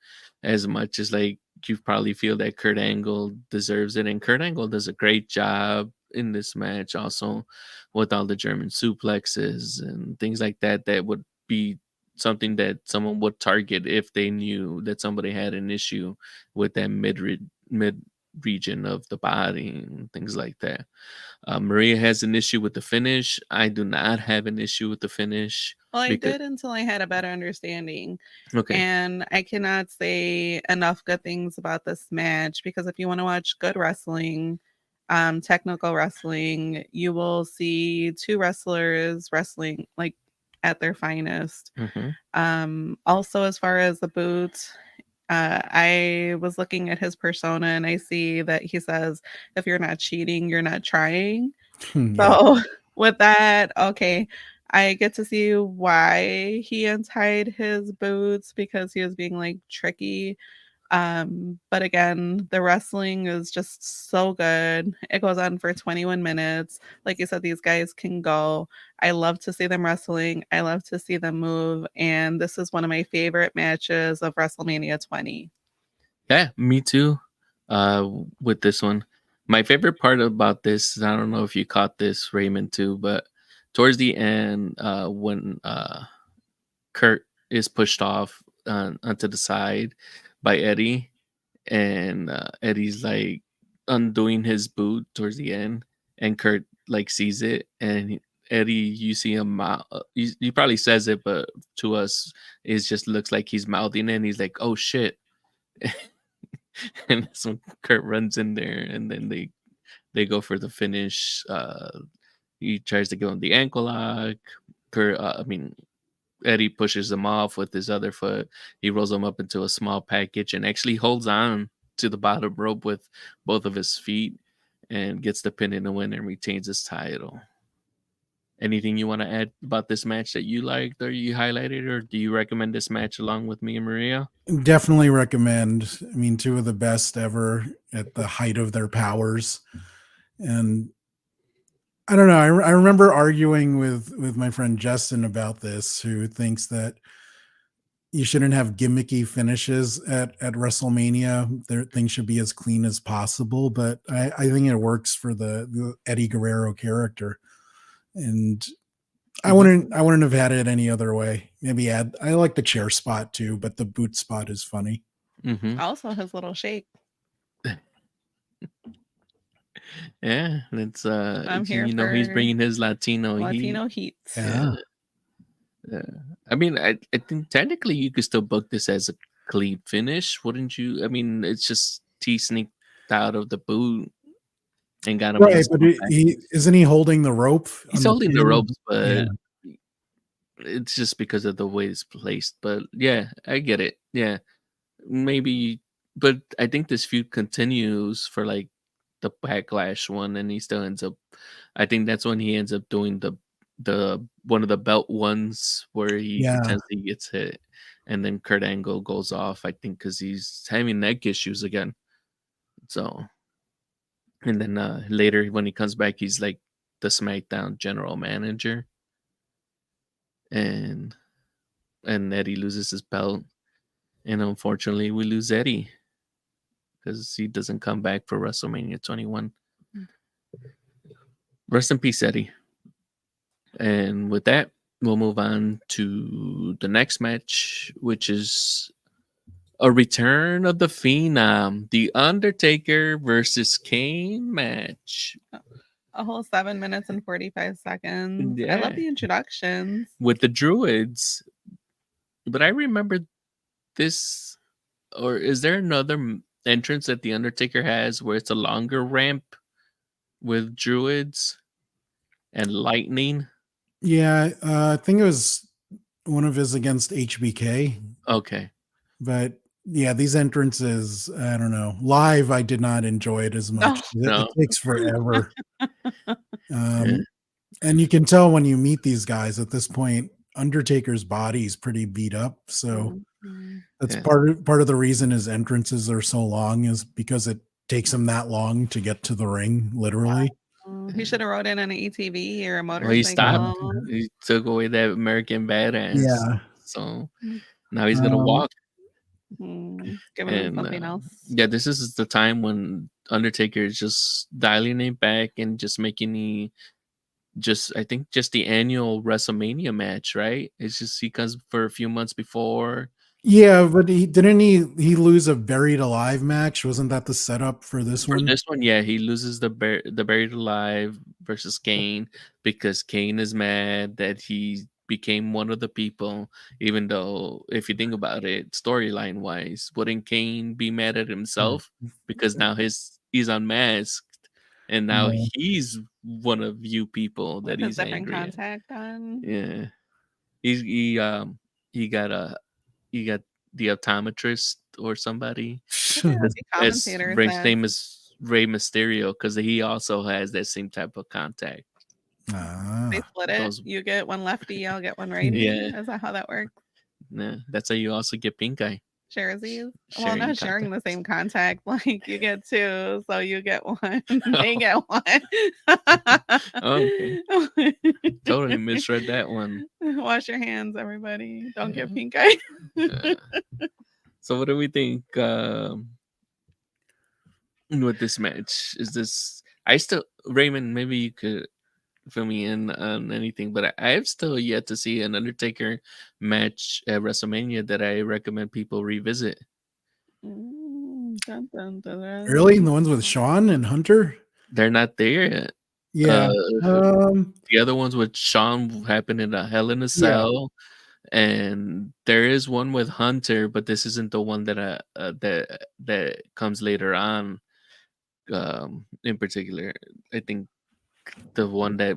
as much as like you probably feel that Kurt Angle deserves it. And Kurt Angle does a great job in this match also, with all the German suplexes and things like that. That would be something that someone would target if they knew that somebody had an issue with that mid region of the body and things like that. Maria has an issue with the finish. I do not have an issue with the finish Well, I because did until I had a better understanding. okay. And I cannot say enough good things about this match because if you want to watch good wrestling, technical wrestling, you will see two wrestlers wrestling like at their finest. Hmm. Also, as far as the boot, I was looking at his persona and I see that he says, if you're not cheating, you're not trying. Yeah. So with that, okay, I get to see why he untied his boots because he was being like tricky. But again, the wrestling is just so good. It goes on for 21 minutes. Like you said, these guys can go. I love to see them wrestling. I love to see them move. And this is one of my favorite matches of WrestleMania 20. Yeah, me too. With this one, my favorite part about this, I don't know if you caught this, Raymond, too, but towards the end, when Kurt is pushed off onto the side by Eddie, and Eddie's like undoing his boot towards the end, and Kurt like sees it, and Eddie, you see him, he probably says it, but to us, it just looks like he's mouthing it, and he's like, "Oh shit." And so Kurt runs in there, and then they go for the finish. He tries to go on the ankle lock. Eddie pushes him off with his other foot. He rolls him up into a small package and actually holds on to the bottom rope with both of his feet and gets the pin in the win and retains his title. Anything you want to add about this match that you liked or you highlighted, or do you recommend this match along with me and Maria? Definitely recommend. I mean, two of the best ever at the height of their powers. And I don't know. I remember arguing with my friend Justin about this, who thinks that you shouldn't have gimmicky finishes at WrestleMania. Things should be as clean as possible. But I think it works for the Eddie Guerrero character. And I wouldn't have had it any other way. Maybe I like the chair spot too, but the boot spot is funny. Also, his little shake. Yeah, it's I'm here he's for bringing his Latino heat. Yeah. I mean, I think technically you could still book this as a clean finish, wouldn't you? I mean, it's just T sneaked out of the boot and got him in Right, but isn't he holding the rope? He's holding the ropes, but Yeah. it's just because of the way it's placed. But yeah, I get it. Yeah, maybe, but I think this feud continues for like the backlash one, and he still ends up. I think that's when he ends up doing the one of the belt ones where he pretends he gets hit, and then Kurt Angle goes off. I think because he's having neck issues again. So, and then later when he comes back, he's like the SmackDown general manager, and Eddie loses his belt, and unfortunately we lose Eddie because he doesn't come back for WrestleMania 21. Rest in peace, Eddie. And with that, we'll move on to the next match, which is a return of the Phenom, The Undertaker versus Kane match. A whole 7 minutes and 45 seconds. Yeah. I love the introductions. With the Druids. But I remember this, or is there another entrance that The Undertaker has where it's a longer ramp with Druids and lightning? Yeah, I think it was one of his against HBK. Okay. But yeah, these entrances, I don't know. Live, I did not enjoy it as much. It takes forever. And you can tell when you meet these guys at this point, Undertaker's body is pretty beat up. So that's part of the reason his entrances are so long, is because it takes him that long to get to the ring, literally. He should have rode in on an ATV or a motorcycle. Well, he stopped. He took away that American badass. Yeah. So now he's gonna walk. Giving him something else. Yeah, this is the time when Undertaker is just dialing it back and just making I think just the annual WrestleMania match, right? It's just he comes for a few months before. Yeah, but he lose a buried alive match? Wasn't that the setup for this one? For this one, yeah, he loses the buried alive versus Kane because Kane is mad that he became one of the people, even though if you think about it, storyline wise, wouldn't Kane be mad at himself because now he's unmasked and now he's one of you people that he's angry at. Contact on. Yeah, he got the optometrist or somebody. His name is Rey Mysterio because he also has that same type of contact. They split it. You get one lefty, I'll get one righty. Yeah. Is that how that works? Yeah, that's how you also get pink eye. Sharesies? Well, sharing not sharing the contacts. same contact. Like you get two, so you get one. They get one. Oh, okay. Totally misread that one. Wash your hands, everybody. Don't Yeah. get pink eye. So, what do we think with this match? Is this? I still, Raymond, maybe you could fill me in on anything, but I've still yet to see an Undertaker match at WrestleMania that I recommend people revisit. Dun, dun, dun, dun. Really? The ones with Sean and Hunter? They're not there yet. Yeah. The other ones with Sean happened in a Hell in a Cell, and there is one with Hunter, but this isn't the one that that comes later on. In particular, I think the one that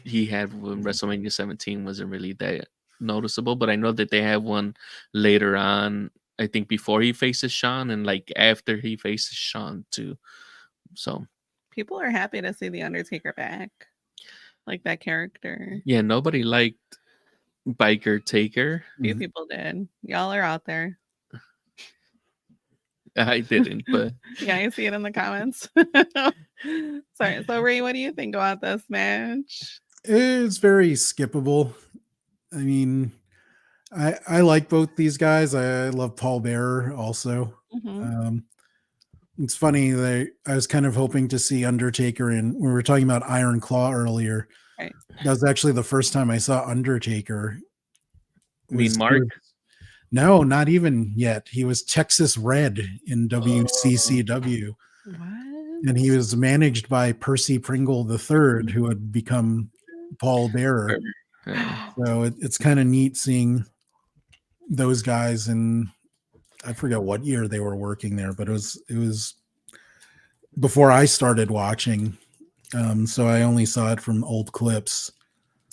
he had when WrestleMania 17 wasn't really that noticeable, but I know that they have one later on. I think before he faces Sean and like after he faces Sean too. So People are happy to see the Undertaker back, like that character. yeah, nobody liked Biker Taker. Few people did. Y'all are out there. I didn't, but Yeah, I see it in the comments. Sorry. So Ray, what do you think about this match? It's very skippable. I mean, I like both these guys. I love Paul Bearer also. Mhm. It's funny that I was kind of hoping to see Undertaker in. We were talking about Iron Claw earlier. Right. That was actually the first time I saw Undertaker. you mean Mark? No, not even yet. He was Texas Red in WCCW. What? And he was managed by Percy Pringle III, who had become Paul Bearer. So it's kind of neat seeing those guys, and I forget what year they were working there, but it was before I started watching. So I only saw it from old clips.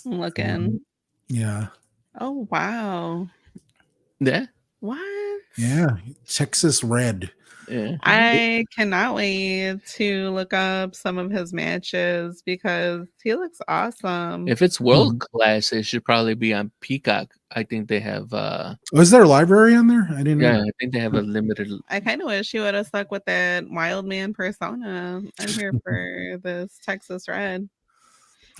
I'm looking. Yeah. Oh wow. Yeah. What? Yeah. Texas Red. Yeah. I cannot wait to look up some of his matches because he looks awesome. If it's world class, it should probably be on Peacock. I think they have Was there a library on there? I didn't yeah, know. I think they have a limited. I kind of wish he would have stuck with that wild man persona. I'm here for this Texas Red.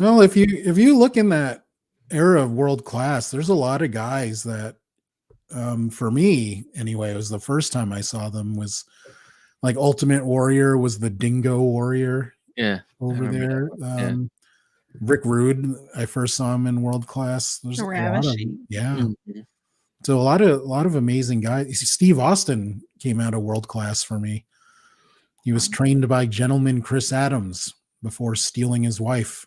Well, if you look in that era of world class, there's a lot of guys that for me anyway, it was the first time I saw them was like Ultimate Warrior was the Dingo Warrior. Yeah, over there. Rick Rude, I first saw him in world class. There's a lot of them. Yeah. Mm-hmm. So a lot of amazing guys. Steve Austin came out of world class for me. He was trained by gentleman Chris Adams before stealing his wife.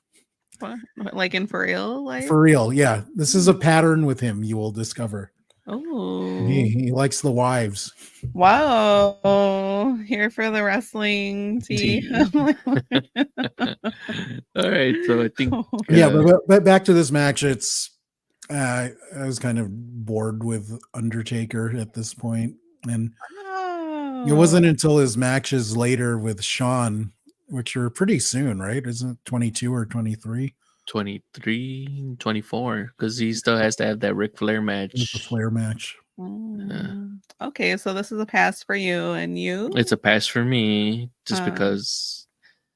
What? Like in for real life? For real, yeah. This is a pattern with him, you will discover. Oh, He likes the wives. wow! Here for the wrestling tea. All right, so I think yeah, but back to this match. It's I was kind of bored with Undertaker at this point, and it wasn't until his matches later with Sean, which are pretty soon, right? Isn't it 22 or 23? 23, 24, because he still has to have that Ric Flair match. The Flair match. Okay, so this is a pass for you, and you? It's a pass for me, just because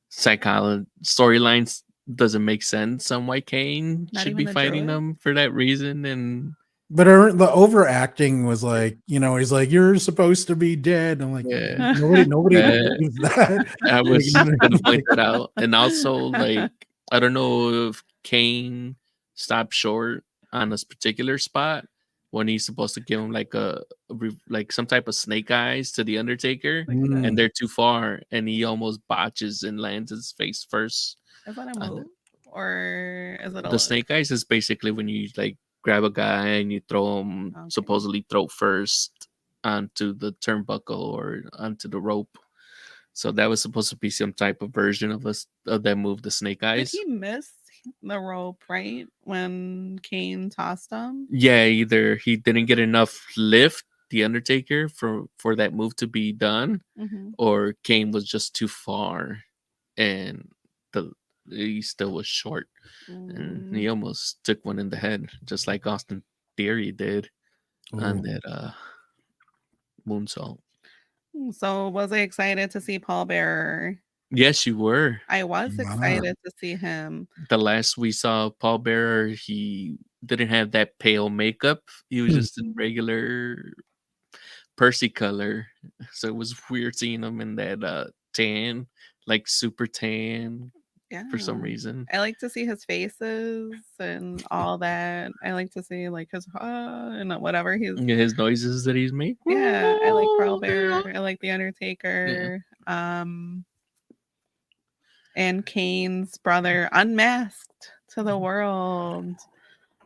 psychology storylines doesn't make sense on why Kane should be fighting them for that reason, and but the overacting was like, he's like, "You're supposed to be dead." I'm like, yeah. nobody believes that. I was gonna point that out, and also like I don't know if Kane stopped short on this particular spot when he's supposed to give him like some type of snake eyes to the Undertaker, and they're too far, and he almost botches and lands his face first. Is that a move, or is it the snake eyes? Is basically when you like grab a guy and you throw him supposedly throat first onto the turnbuckle or onto the rope. So that was supposed to be some type of version of that move, the snake eyes. Did he miss the rope right when Kane tossed him? Yeah, either he didn't get enough lift, the Undertaker, for that move to be done, or Kane was just too far, and he still was short, and he almost took one in the head, just like Austin Theory did on that moonsault. So was I excited to see Paul Bearer? Yes, you were. I was Wow. excited to see him. The last we saw Paul Bearer, he didn't have that pale makeup. He was Hmm. just in regular Percy color. So it was weird seeing him in that tan, like super tan Yeah. for some reason. I like to see his faces and all that. I like to see like his and whatever he's. Yeah, his noises that he's made. Yeah, I like Paul Bearer. I like the Yeah. Undertaker. And Kane's brother unmasked to the world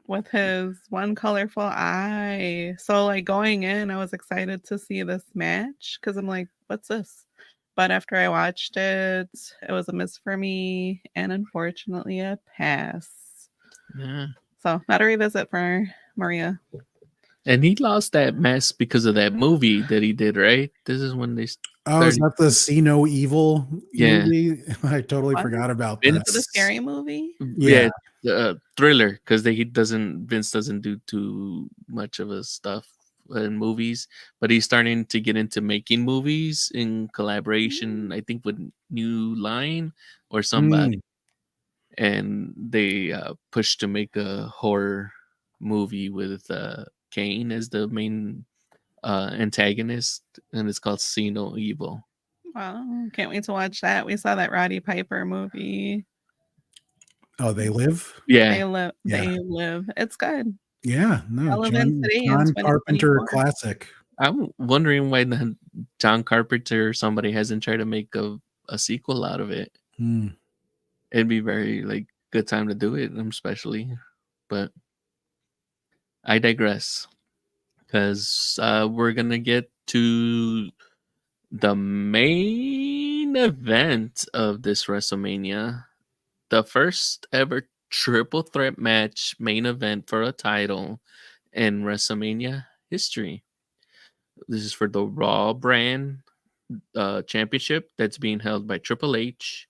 with his one colorful eye. So like going in, I was excited to see this match because I'm like, what's this? But after I watched it, it was a miss for me and unfortunately a pass. Yeah. So not a revisit for Maria. And he lost that mess because of that movie that he did, right? This is when they Oh, is started. that the See No Evil Yeah. movie? I totally What? forgot about Vince- that. For the scary movie? Yeah, Thriller, because Vince doesn't do too much of a stuff in movies, but he's starting to get into making movies in collaboration, I think, with New Line or somebody, and they pushed to make a horror movie with Kane as the main antagonist, and it's called See No Evil. Wow, can't wait to watch that. We saw that Roddy Piper movie. Oh, They Live? Yeah, They live. Yeah. They live. It's good. Yeah, no, Relevant today in John Carpenter 2024. classic. I'm wondering why John Carpenter or somebody hasn't tried to make a sequel out of it. Hmm. It'd be very like good time to do it, especially. But I digress because we're gonna get to the main event of this WrestleMania, the first ever triple threat match main event for a title in WrestleMania history. This is for the Raw brand championship that's being held by TripleH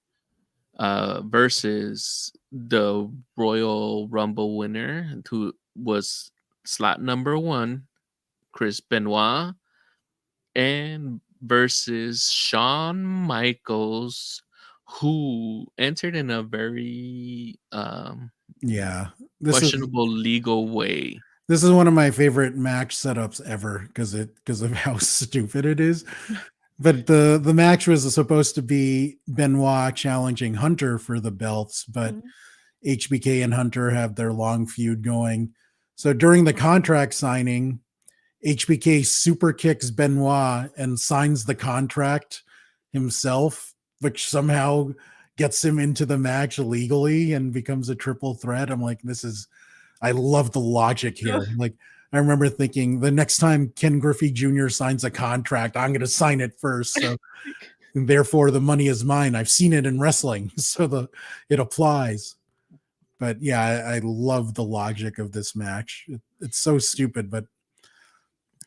versus the Royal Rumble winner, who was slot number 1, Chris Benoit, and versus Shawn Michaels, who entered in a very Yeah, this questionable legal way. is one of my favorite match setups ever because of how stupid it is. But the match was supposed to be Benoit challenging Hunter for the belts, but Mhm. HBK and Hunter have their long feud going. So during the contract signing, HBK super kicks Benoit and signs the contract himself, which somehow gets him into the match legally and becomes a triple threat. I'm like, I love the logic here. Like, I remember thinking the next time Ken Griffey Jr. signs a contract, I'm going to sign it first. So, and therefore, the money is mine. I've seen it in wrestling, so it applies. But yeah, I love the logic of this match. It's so stupid, but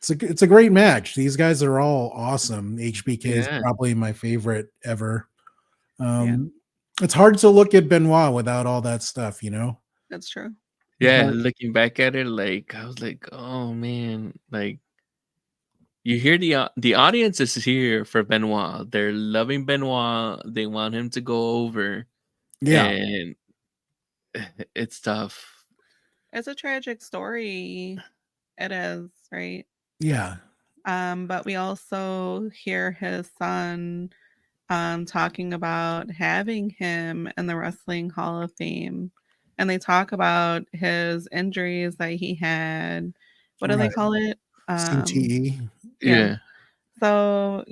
it's a great match. These guys are all awesome. HBK is Yeah. probably my favorite ever. Yeah. It's hard to look at Benoit without all that stuff, That's true. Yeah, But- looking back at it, like I was like, oh man, like you hear the audience is here for Benoit. They're loving Benoit. They want him to go over, yeah, and it's tough. It's a tragic story. It is, right? yeah, But we also hear his son talking about having him in the Wrestling Hall of Fame. And they talk about his injuries that he had. What do they right. call it? CTE. Yeah. Yeah, So,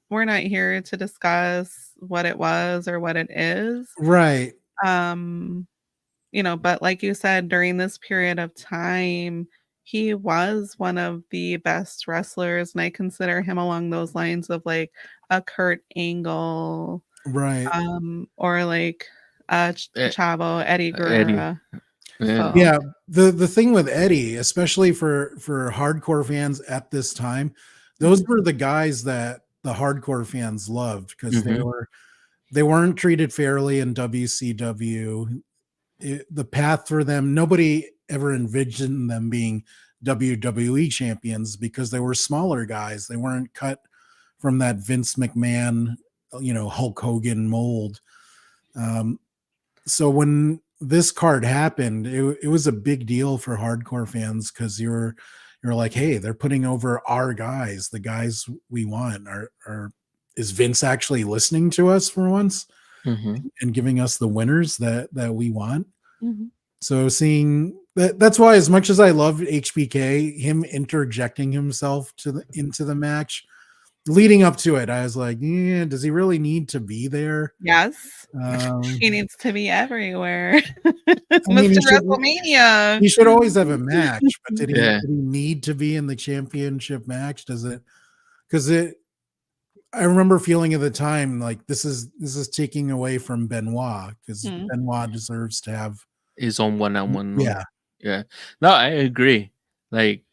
we're not here to discuss what it was or what it is. Right. But like you said, during this period of time, he was one of the best wrestlers, and I consider him along those lines of like a Kurt Angle, Right. or like Chavo, Eddie Eddie. Guerrero. Yeah. So, Yeah. The thing with Eddie, especially for hardcore fans at this time, those were the guys that the hardcore fans loved because they weren't treated fairly in WCW. The path for them, nobody ever envisioned them being WWE champions because they were smaller guys. They weren't cut from that Vince McMahon, Hulk Hogan mold. So when this card happened, it was a big deal for hardcore fans because you're like, hey, they're putting over our guys, the guys we want. Is Vince actually listening to us for once and giving us the winners that we want? Mhm. So seeing that's why, as much as I love HBK, him interjecting himself into the match leading up to it, I was like, yeah, does he really need to be there? Yes. Um, He needs to be everywhere. I mean, Mr. WrestleMania. he should always have a match, but Yeah. did he need to be in the championship match? Does it? Because I remember feeling at the time like this is taking away from Benoit because Mhm. Benoit deserves to have His own one-on-one. yeah. Yeah. No, I agree. Like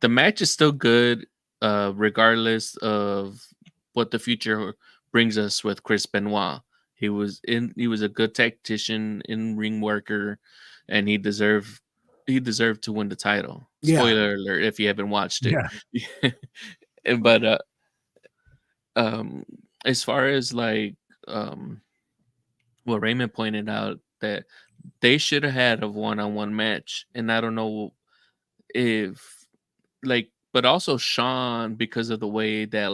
the match is still good, regardless of what the future brings us with Chris Benoit. He was a good tactician, in ring worker, and he deserved to win the title. Yeah. Spoiler alert if you haven't watched it. Yeah. But um as far as like what Raymond pointed out, that they should have had a one-on-one match, and I don't know if like, but also Sean, because of the way that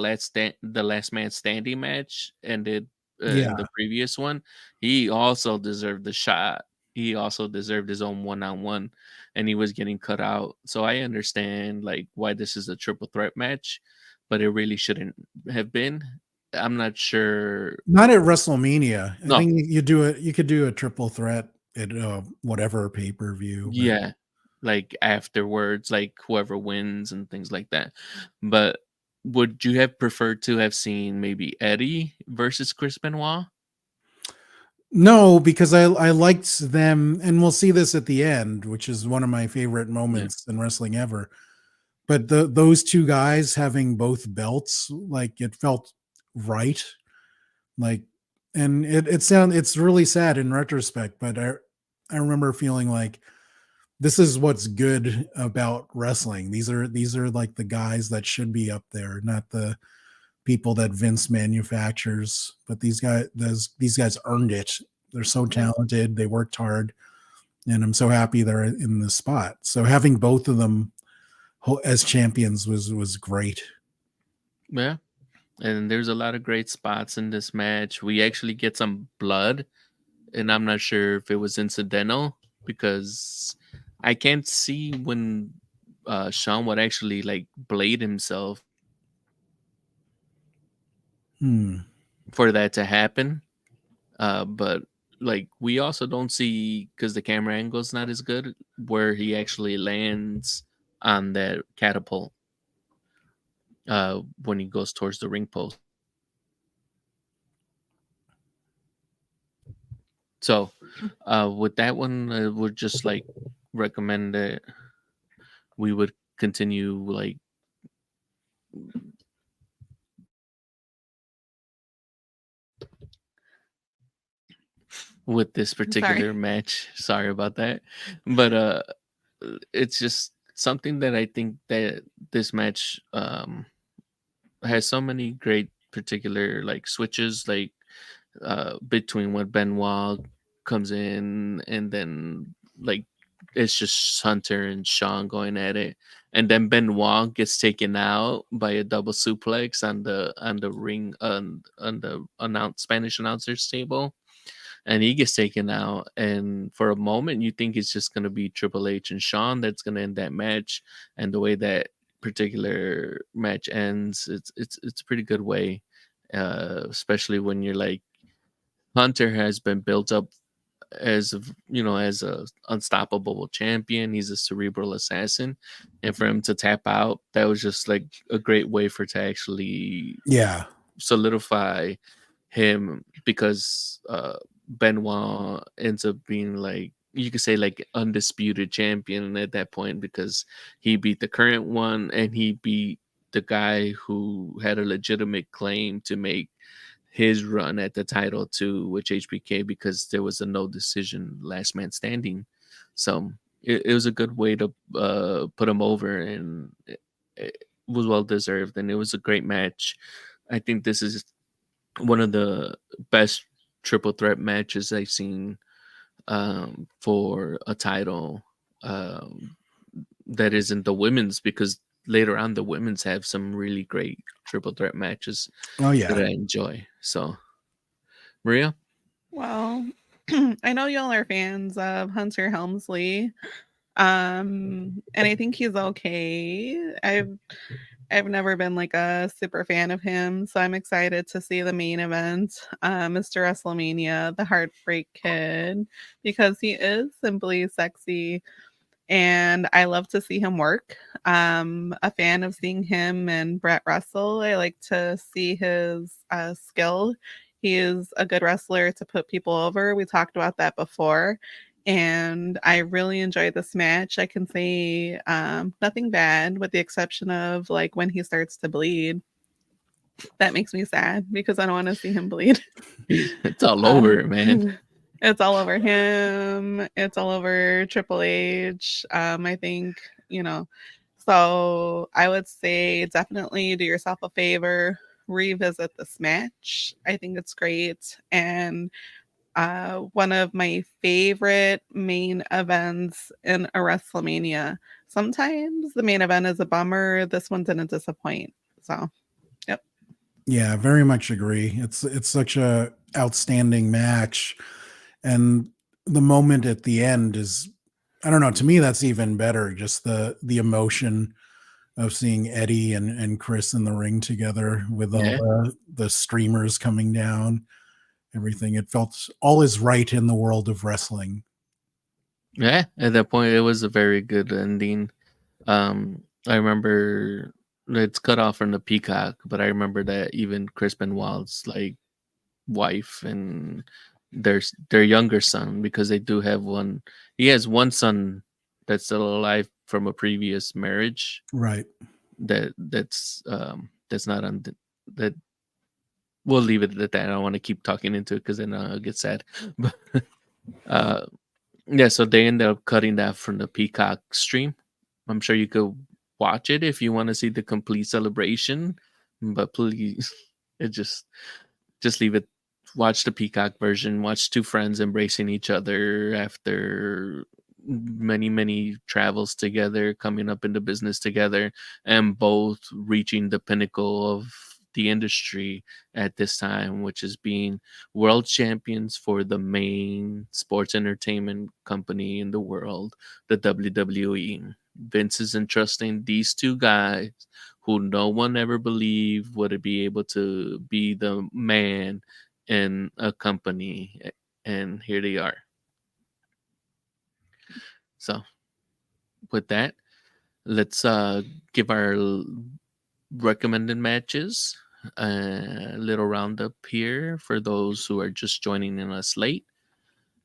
the last man standing match ended in Yeah. the previous one, he also deserved the shot. He also deserved his own one-on-one, and he was getting cut out. So I understand like why this is a triple threat match, but it really shouldn't have been. I'm not sure. Not at WrestleMania. I No, think you could do a triple threat at whatever pay-per-view, but yeah, like afterwards, like whoever wins and things like that. But would you have preferred to have seen maybe Eddie versus Chris Benoit? no, because I liked them, and we'll see this at the end, which is one of my favorite Yeah. moments in wrestling ever. But those two guys having both belts, like it felt right. Like, and it's really sad in retrospect, but I remember feeling like this is what's good about wrestling. These are like the guys that should be up there, not the people that Vince manufactures. But these guys earned it. They're so talented. They worked hard, and I'm so happy they're in the spot. So having both of them as champions was great. Yeah. And there's a lot of great spots in this match. We actually get some blood, and I'm not sure if it was incidental because I can't see when Sean would actually like blade himself Hmm. for that to happen. But like we also don't see, because the camera angle is not as good, where he actually lands on that catapult when he goes towards the ring post. So with that one, I would just like recommend that we would continue like with this I'm sorry. particular match. Sorry about that. But it's just something that I think that this match has so many great particular like switches, like between when Benoit comes in, and then like it's just Hunter and Sean going at it, and then Benoit gets taken out by a double suplex on the ring on the Spanish announcers table, and he gets taken out. And for a moment, you think it's just going to be Triple H and Shawn that's going to end that match. And the way that particular match ends, it's a pretty good way, especially when you're like, Hunter has been built up as as a unstoppable champion. He's a cerebral assassin, and for him to tap out, that was just like a great way for to actually Yeah. solidify him, because Benoit ends up being like, you could say like undisputed champion at that point, because he beat the current one, and he beat the guy who had a legitimate claim to make his run at the title too, which HBK, because there was a no decision last man standing. So it was a good way to put him over, and it was well deserved, and it was a great match. I think this is one of the best triple threat matches I've seen for a title um, that isn't the women's, because later on the women's have some really great triple threat matches Oh that yeah. I enjoy. So, Maria, Well, I know y'all are fans of Hunter Helmsley. And I think he's okay. I've never been like a super fan of him, so I'm excited to see the main event, Mr. WrestleMania, the Heartbreak Kid, because he is simply sexy and I love to see him work. A fan of seeing him and Brett wrestle. I like to see his skill. He is a good wrestler to put people over. We talked about that before. And I really enjoyed this match. I can say nothing bad, with the exception of like when he starts to bleed. That makes me sad because I don't want to see him bleed. it's all Uh, over, man. it's all over him. It's all over Triple H. I think, you know, so I would say definitely do yourself a favor, revisit this match. I think it's great. And one of my favorite main events in a WrestleMania. Sometimes the main event is a bummer. This one didn't disappoint. So, yep. Yeah, very much agree. It's such a outstanding match, and the moment at the end is, I don't know, to me that's even better. Just the emotion of seeing Eddie and Chris in the ring together with all Yeah. the streamers coming down, everything. It felt all is right in the world of wrestling. Yeah, at that point, it was a very good ending. I remember it's cut off from the Peacock, but I remember that even Chris Benoit's like wife and their younger son, because they do have one. He has one son that's still alive from a previous marriage. Right. That's not on that. We'll leave it at that. I don't want to keep talking into it because then I'll get sad. But uh, yeah, so they ended up cutting that from the Peacock stream. I'm sure you could watch it if you want to see the complete celebration, but please, it just leave it. Watch the Peacock version. Watch two friends embracing each other after many travels together, coming up into business together, and both reaching the pinnacle of the industry at this time, which is being world champions for the main sports entertainment company in the world, the WWE. Vince is entrusting these two guys who no one ever believed would be able to be the man in a company, and here they are. So with that, let's give our recommended matches a little roundup here for those who are just joining in us late.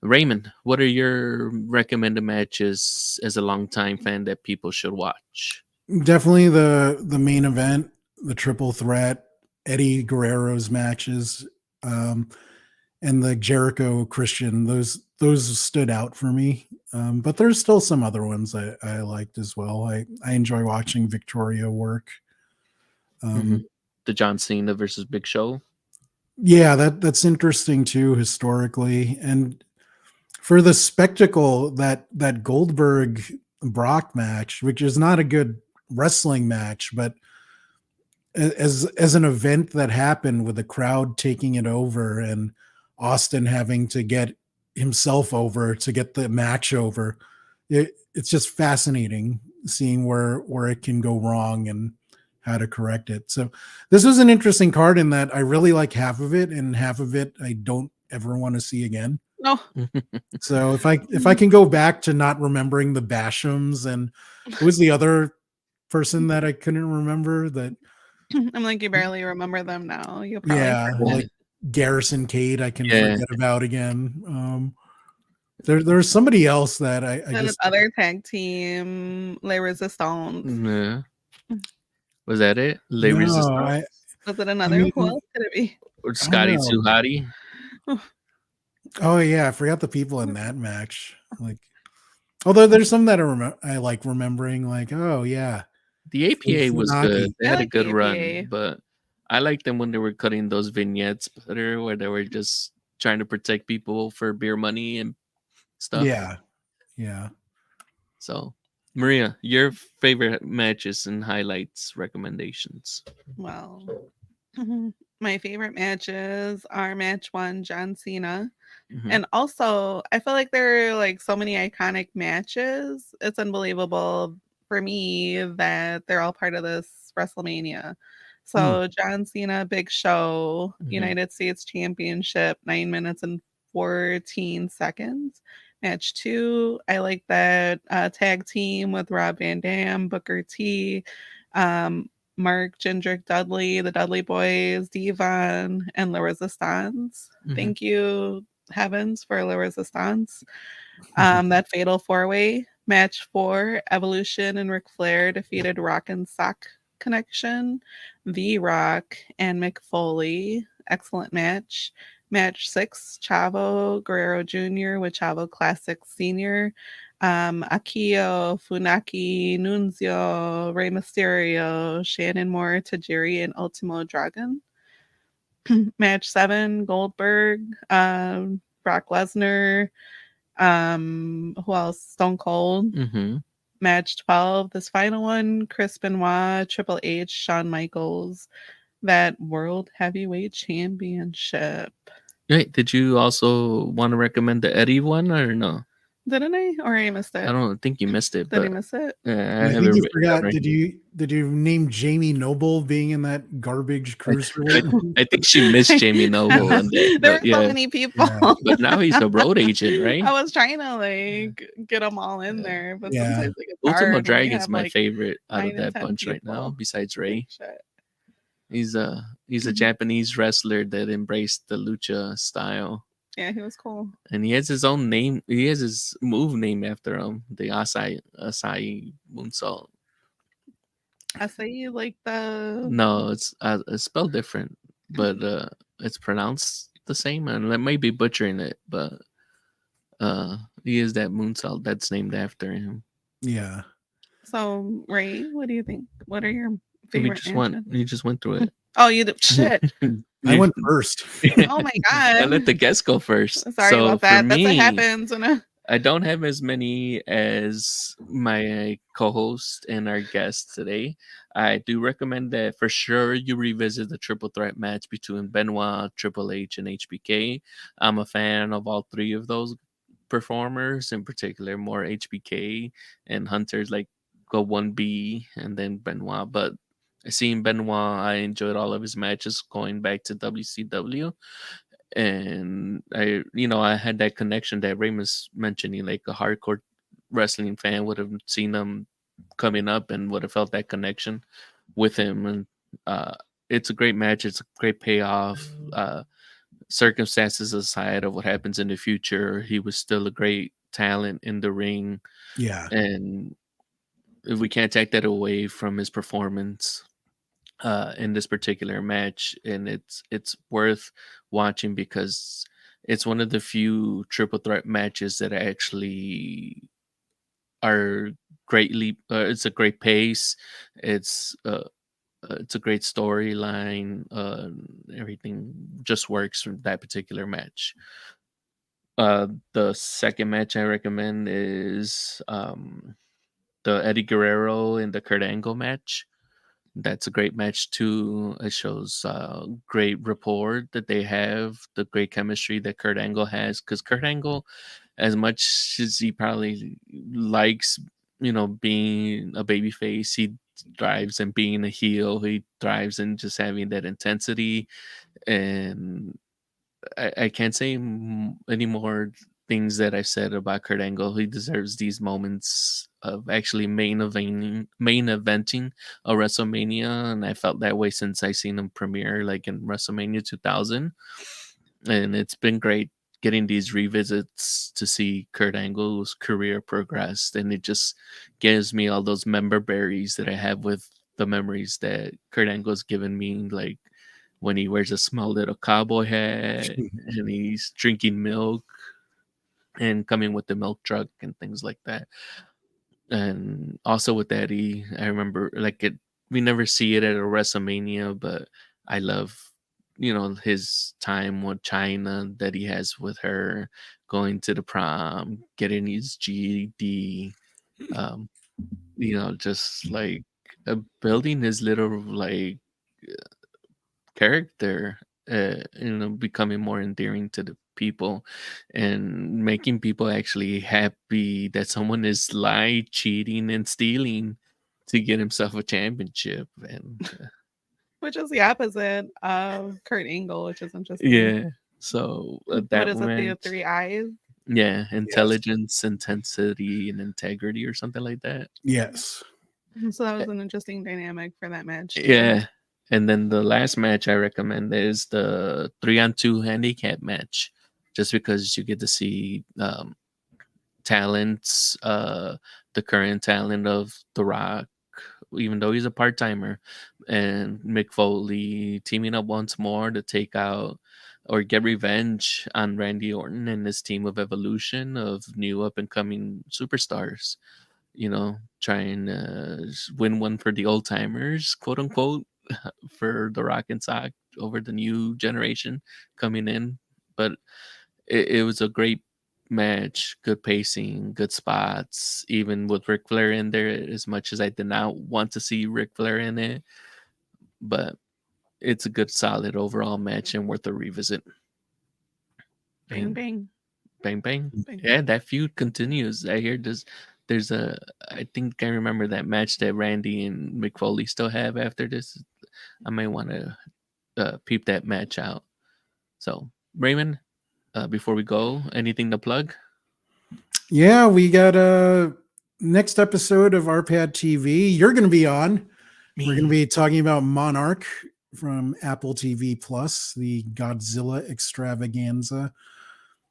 Raymond, what are your recommended matches as a longtime fan that people should watch? Definitely the main event, the triple threat, Eddie Guerrero's matches, and the Jericho Christian. Those stood out for me. But there's still some other ones I liked as well. I enjoy watching Victoria work. The John Cena versus Big Show. Yeah, that's interesting too historically, and for the spectacle, that Goldberg Brock match, which is not a good wrestling match, but as an event that happened with the crowd taking it over and Austin having to get himself over to get the match over, it's just fascinating seeing where it can go wrong and how to correct it. So this was an interesting card in that I really like half of it, and half of it I don't ever want to see again. No. So if I can go back to not remembering the Bashams, and who was the other person that I couldn't remember that? I'm like, you barely remember them now. You'll probably Yeah, forget. like Garrison Cade, I can Yeah. forget about again. There's somebody else that I And just other tag team, Les Resistance. Yeah. Was that it? Les no, Resistance? Was it I another? mean, Who else could it be? Or I don't Scotty know. Too Hottie? Oh yeah, I forgot the people in that match. Like, Although there's some that I like remembering, like, oh yeah, The APA was good. Funaki. They I had a like the good run, APA. but I liked them when they were cutting those vignettes better, where they were just trying to protect people for beer money and stuff. Yeah, yeah. So, Maria, your favorite matches and highlights recommendations? Well, my favorite matches are match one, John Cena. Mhm. And also, I feel like there are like so many iconic matches. It's unbelievable for me that they're all part of this WrestleMania. Hmm. So, John Cena, Big Show, Mhm. United States Championship, 9 minutes and 14 seconds. Match two, I like that tag team with Rob Van Dam, Booker T, um, Mark Jindrak Dudley, the Dudley Boys, Devon, and La Resistance. Mhm. Thank you, heavens, for La Resistance. That fatal four way. Match four, Evolution and Ric Flair defeated Rock and Sock Connection, The Rock, and Mick Foley. Excellent match. Match six, Chavo Guerrero Jr. with Chavo Classic Sr. Akio, Funaki, Nunzio, Rey Mysterio, Shannon Moore, Tajiri, and Ultimo Dragon. Match seven, Goldberg, Brock Lesnar, who else? Stone Cold. Mhm. Match 12, this final one, Chris Benoit, Triple H, Shawn Michaels, that World Heavyweight Championship. Wait, did you also want to recommend the Eddie one or no? Didn't I? Or I missed I it? don't think you missed it, Did I but miss it? I Yeah, I have think it you written down forgot. right here. Did you name Jamie Noble being in that garbage I, cruiserweight? I think she missed Jamie Noble in that, There but were so yeah. many people. Yeah, But now he's a road agent, right? I was trying to like get them all in Yeah. there, but yeah, sometimes it gets Ultimo hard when you Dragon's have my like favorite out of 9 and that 10 bunch right now, people. besides Like, Ray. shit. He's a Japanese wrestler that embraced the lucha style. Yeah, he was cool. And he has his own name. He has his move name after him, the Asai moonsault. I say like the No, it's spelled different, but it's pronounced the same. And I may be butchering it, but he is that moonsault that's named after him. yeah. So Ray, what do you think? What are your We favorite just went. matches? You just went through Oh, you did shit. it. I You- went first. Oh my I let the god. guest go first. Sorry So about for that. That's what me, happens when I don't have as many as my co-host and our guest today. I do recommend that for sure you revisit the triple threat match between Benoit, Triple H, and HBK. I'm a fan of all three of those performers, in particular more HBK and Hunter's like go 1B and then Benoit. But seeing Benoit, I enjoyed all of his matches going back to WCW, and I had that connection that Raymond's mentioning, like a hardcore wrestling fan would have seen him coming up and would have felt that connection with him. And uh it's a great match, it's a great payoff. Circumstances aside of what happens in the future, he was still a great talent in the ring, Yeah, and we can't take that away from his performance in this particular match. And it's worth watching because it's one of the few triple threat matches that actually are greatly it's a great pace, it's it's a great storyline, everything just works from that particular match. The second match I recommend is the Eddie Guerrero and the Kurt Angle match. That's a great match too. It shows great rapport that they have, the great chemistry that Kurt Angle has. Because Kurt Angle, as much as he probably likes, being a babyface, he thrives in being a heel. He thrives in just having that intensity. And I can't say any more things that I've said about Kurt Angle. He deserves these moments of actually main eventing a WrestleMania, and I felt that way since I seen him premiere, like in WrestleMania 2000. And it's been great getting these revisits to see Kurt Angle's career progress, and it just gives me all those member berries that I have with the memories that Kurt Angle's given me, like when he wears a small little cowboy hat and he's drinking milk. and coming with the milk truck and things like that. And also with Eddie, I remember like it. We never see it at a WrestleMania, but I love, his time with China that he has with her, going to the prom, getting his GED, um, just like building his little like character, becoming more endearing to the people and making people actually happy that someone is lying, cheating, and stealing to get himself a championship. And Which is the opposite of Kurt Angle, which is interesting. yeah, so What that is it? The went, three eyes? yeah, Yes. intelligence, intensity, and integrity, or something like that. Yes. So that was an interesting dynamic for that match too. Yeah. And then the last match I recommend is the 3-on-2 handicap match, just because you get to see talents, the current talent of The Rock, even though he's a part timer, and Mick Foley teaming up once more to take out or get revenge on Randy Orton and his team of evolution of new up and coming superstars. Trying to win one for the old timers, quote unquote, for The Rock and Sock over the new generation coming in. But it was a great match, good pacing, good spots, even with Ric Flair in there. As much as I did not want to see Ric Flair in it, but it's a good, solid overall match and worth a revisit. Bang And bang. bang, bang. Bang. Yeah, that feud continues. I hear there's I think I remember that match that Randy and Mick Foley still have after this. I may want to peep that match out. So, Raymond, before we go, anything to plug? Yeah, we got a next episode of RPad TV. You're going to be on. We're going to be talking about Monarch from Apple TV Plus, the Godzilla extravaganza.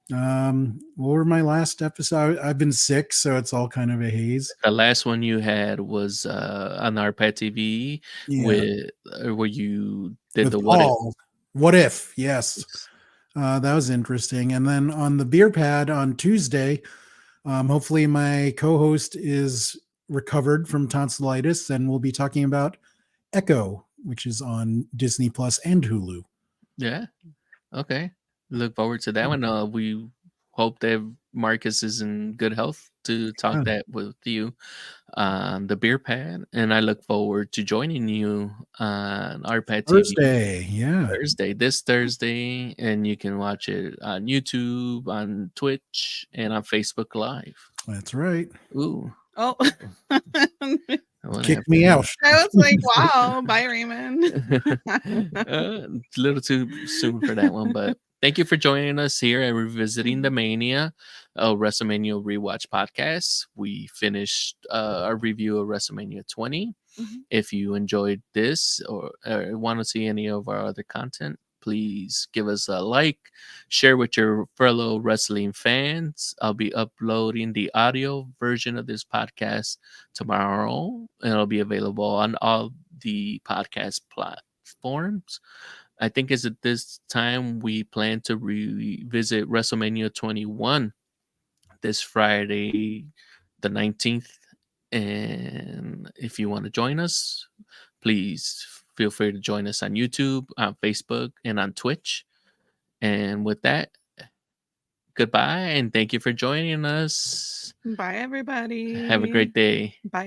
What were my last episode? I've been sick, so it's all kind of a haze. The last one you had was on RPadtv Yeah, with where you did with the what if. Paul. What if? Yes, that was interesting. And then on the beer pad on Tuesday, hopefully my co-host is recovered from tonsillitis, and we'll be talking about Echo, which is on Disney Plus and Hulu. Yeah. Okay. Look forward to that one. We hope that Marcus is in good health to talk Yeah. that with you on the beer pad. And I look forward to joining you on RPad TV Thursday, yeah, this Thursday. And you can watch it on YouTube, on Twitch, and on Facebook Live. that's right. Ooh. Oh. What Kick me out. I was like, wow, bye, Raymond. It's a little too soon for that one, but thank you for joining us here at Revisiting the Mania, WrestleMania Rewatch podcast. We finished our review of WrestleMania 20. Mm-hmm. If you enjoyed this or want to see any of our other content, please give us a like, share with your fellow wrestling fans. I'll be uploading the audio version of this podcast tomorrow, and it'll be available on all the podcast platforms. I think is at this time we plan to revisit WrestleMania 21 this Friday, the 19th. And if you want to join us, please feel free to join us on YouTube, on Facebook, and on Twitch. And with that, goodbye and thank you for joining us. Bye, everybody. Have a great day. Bye.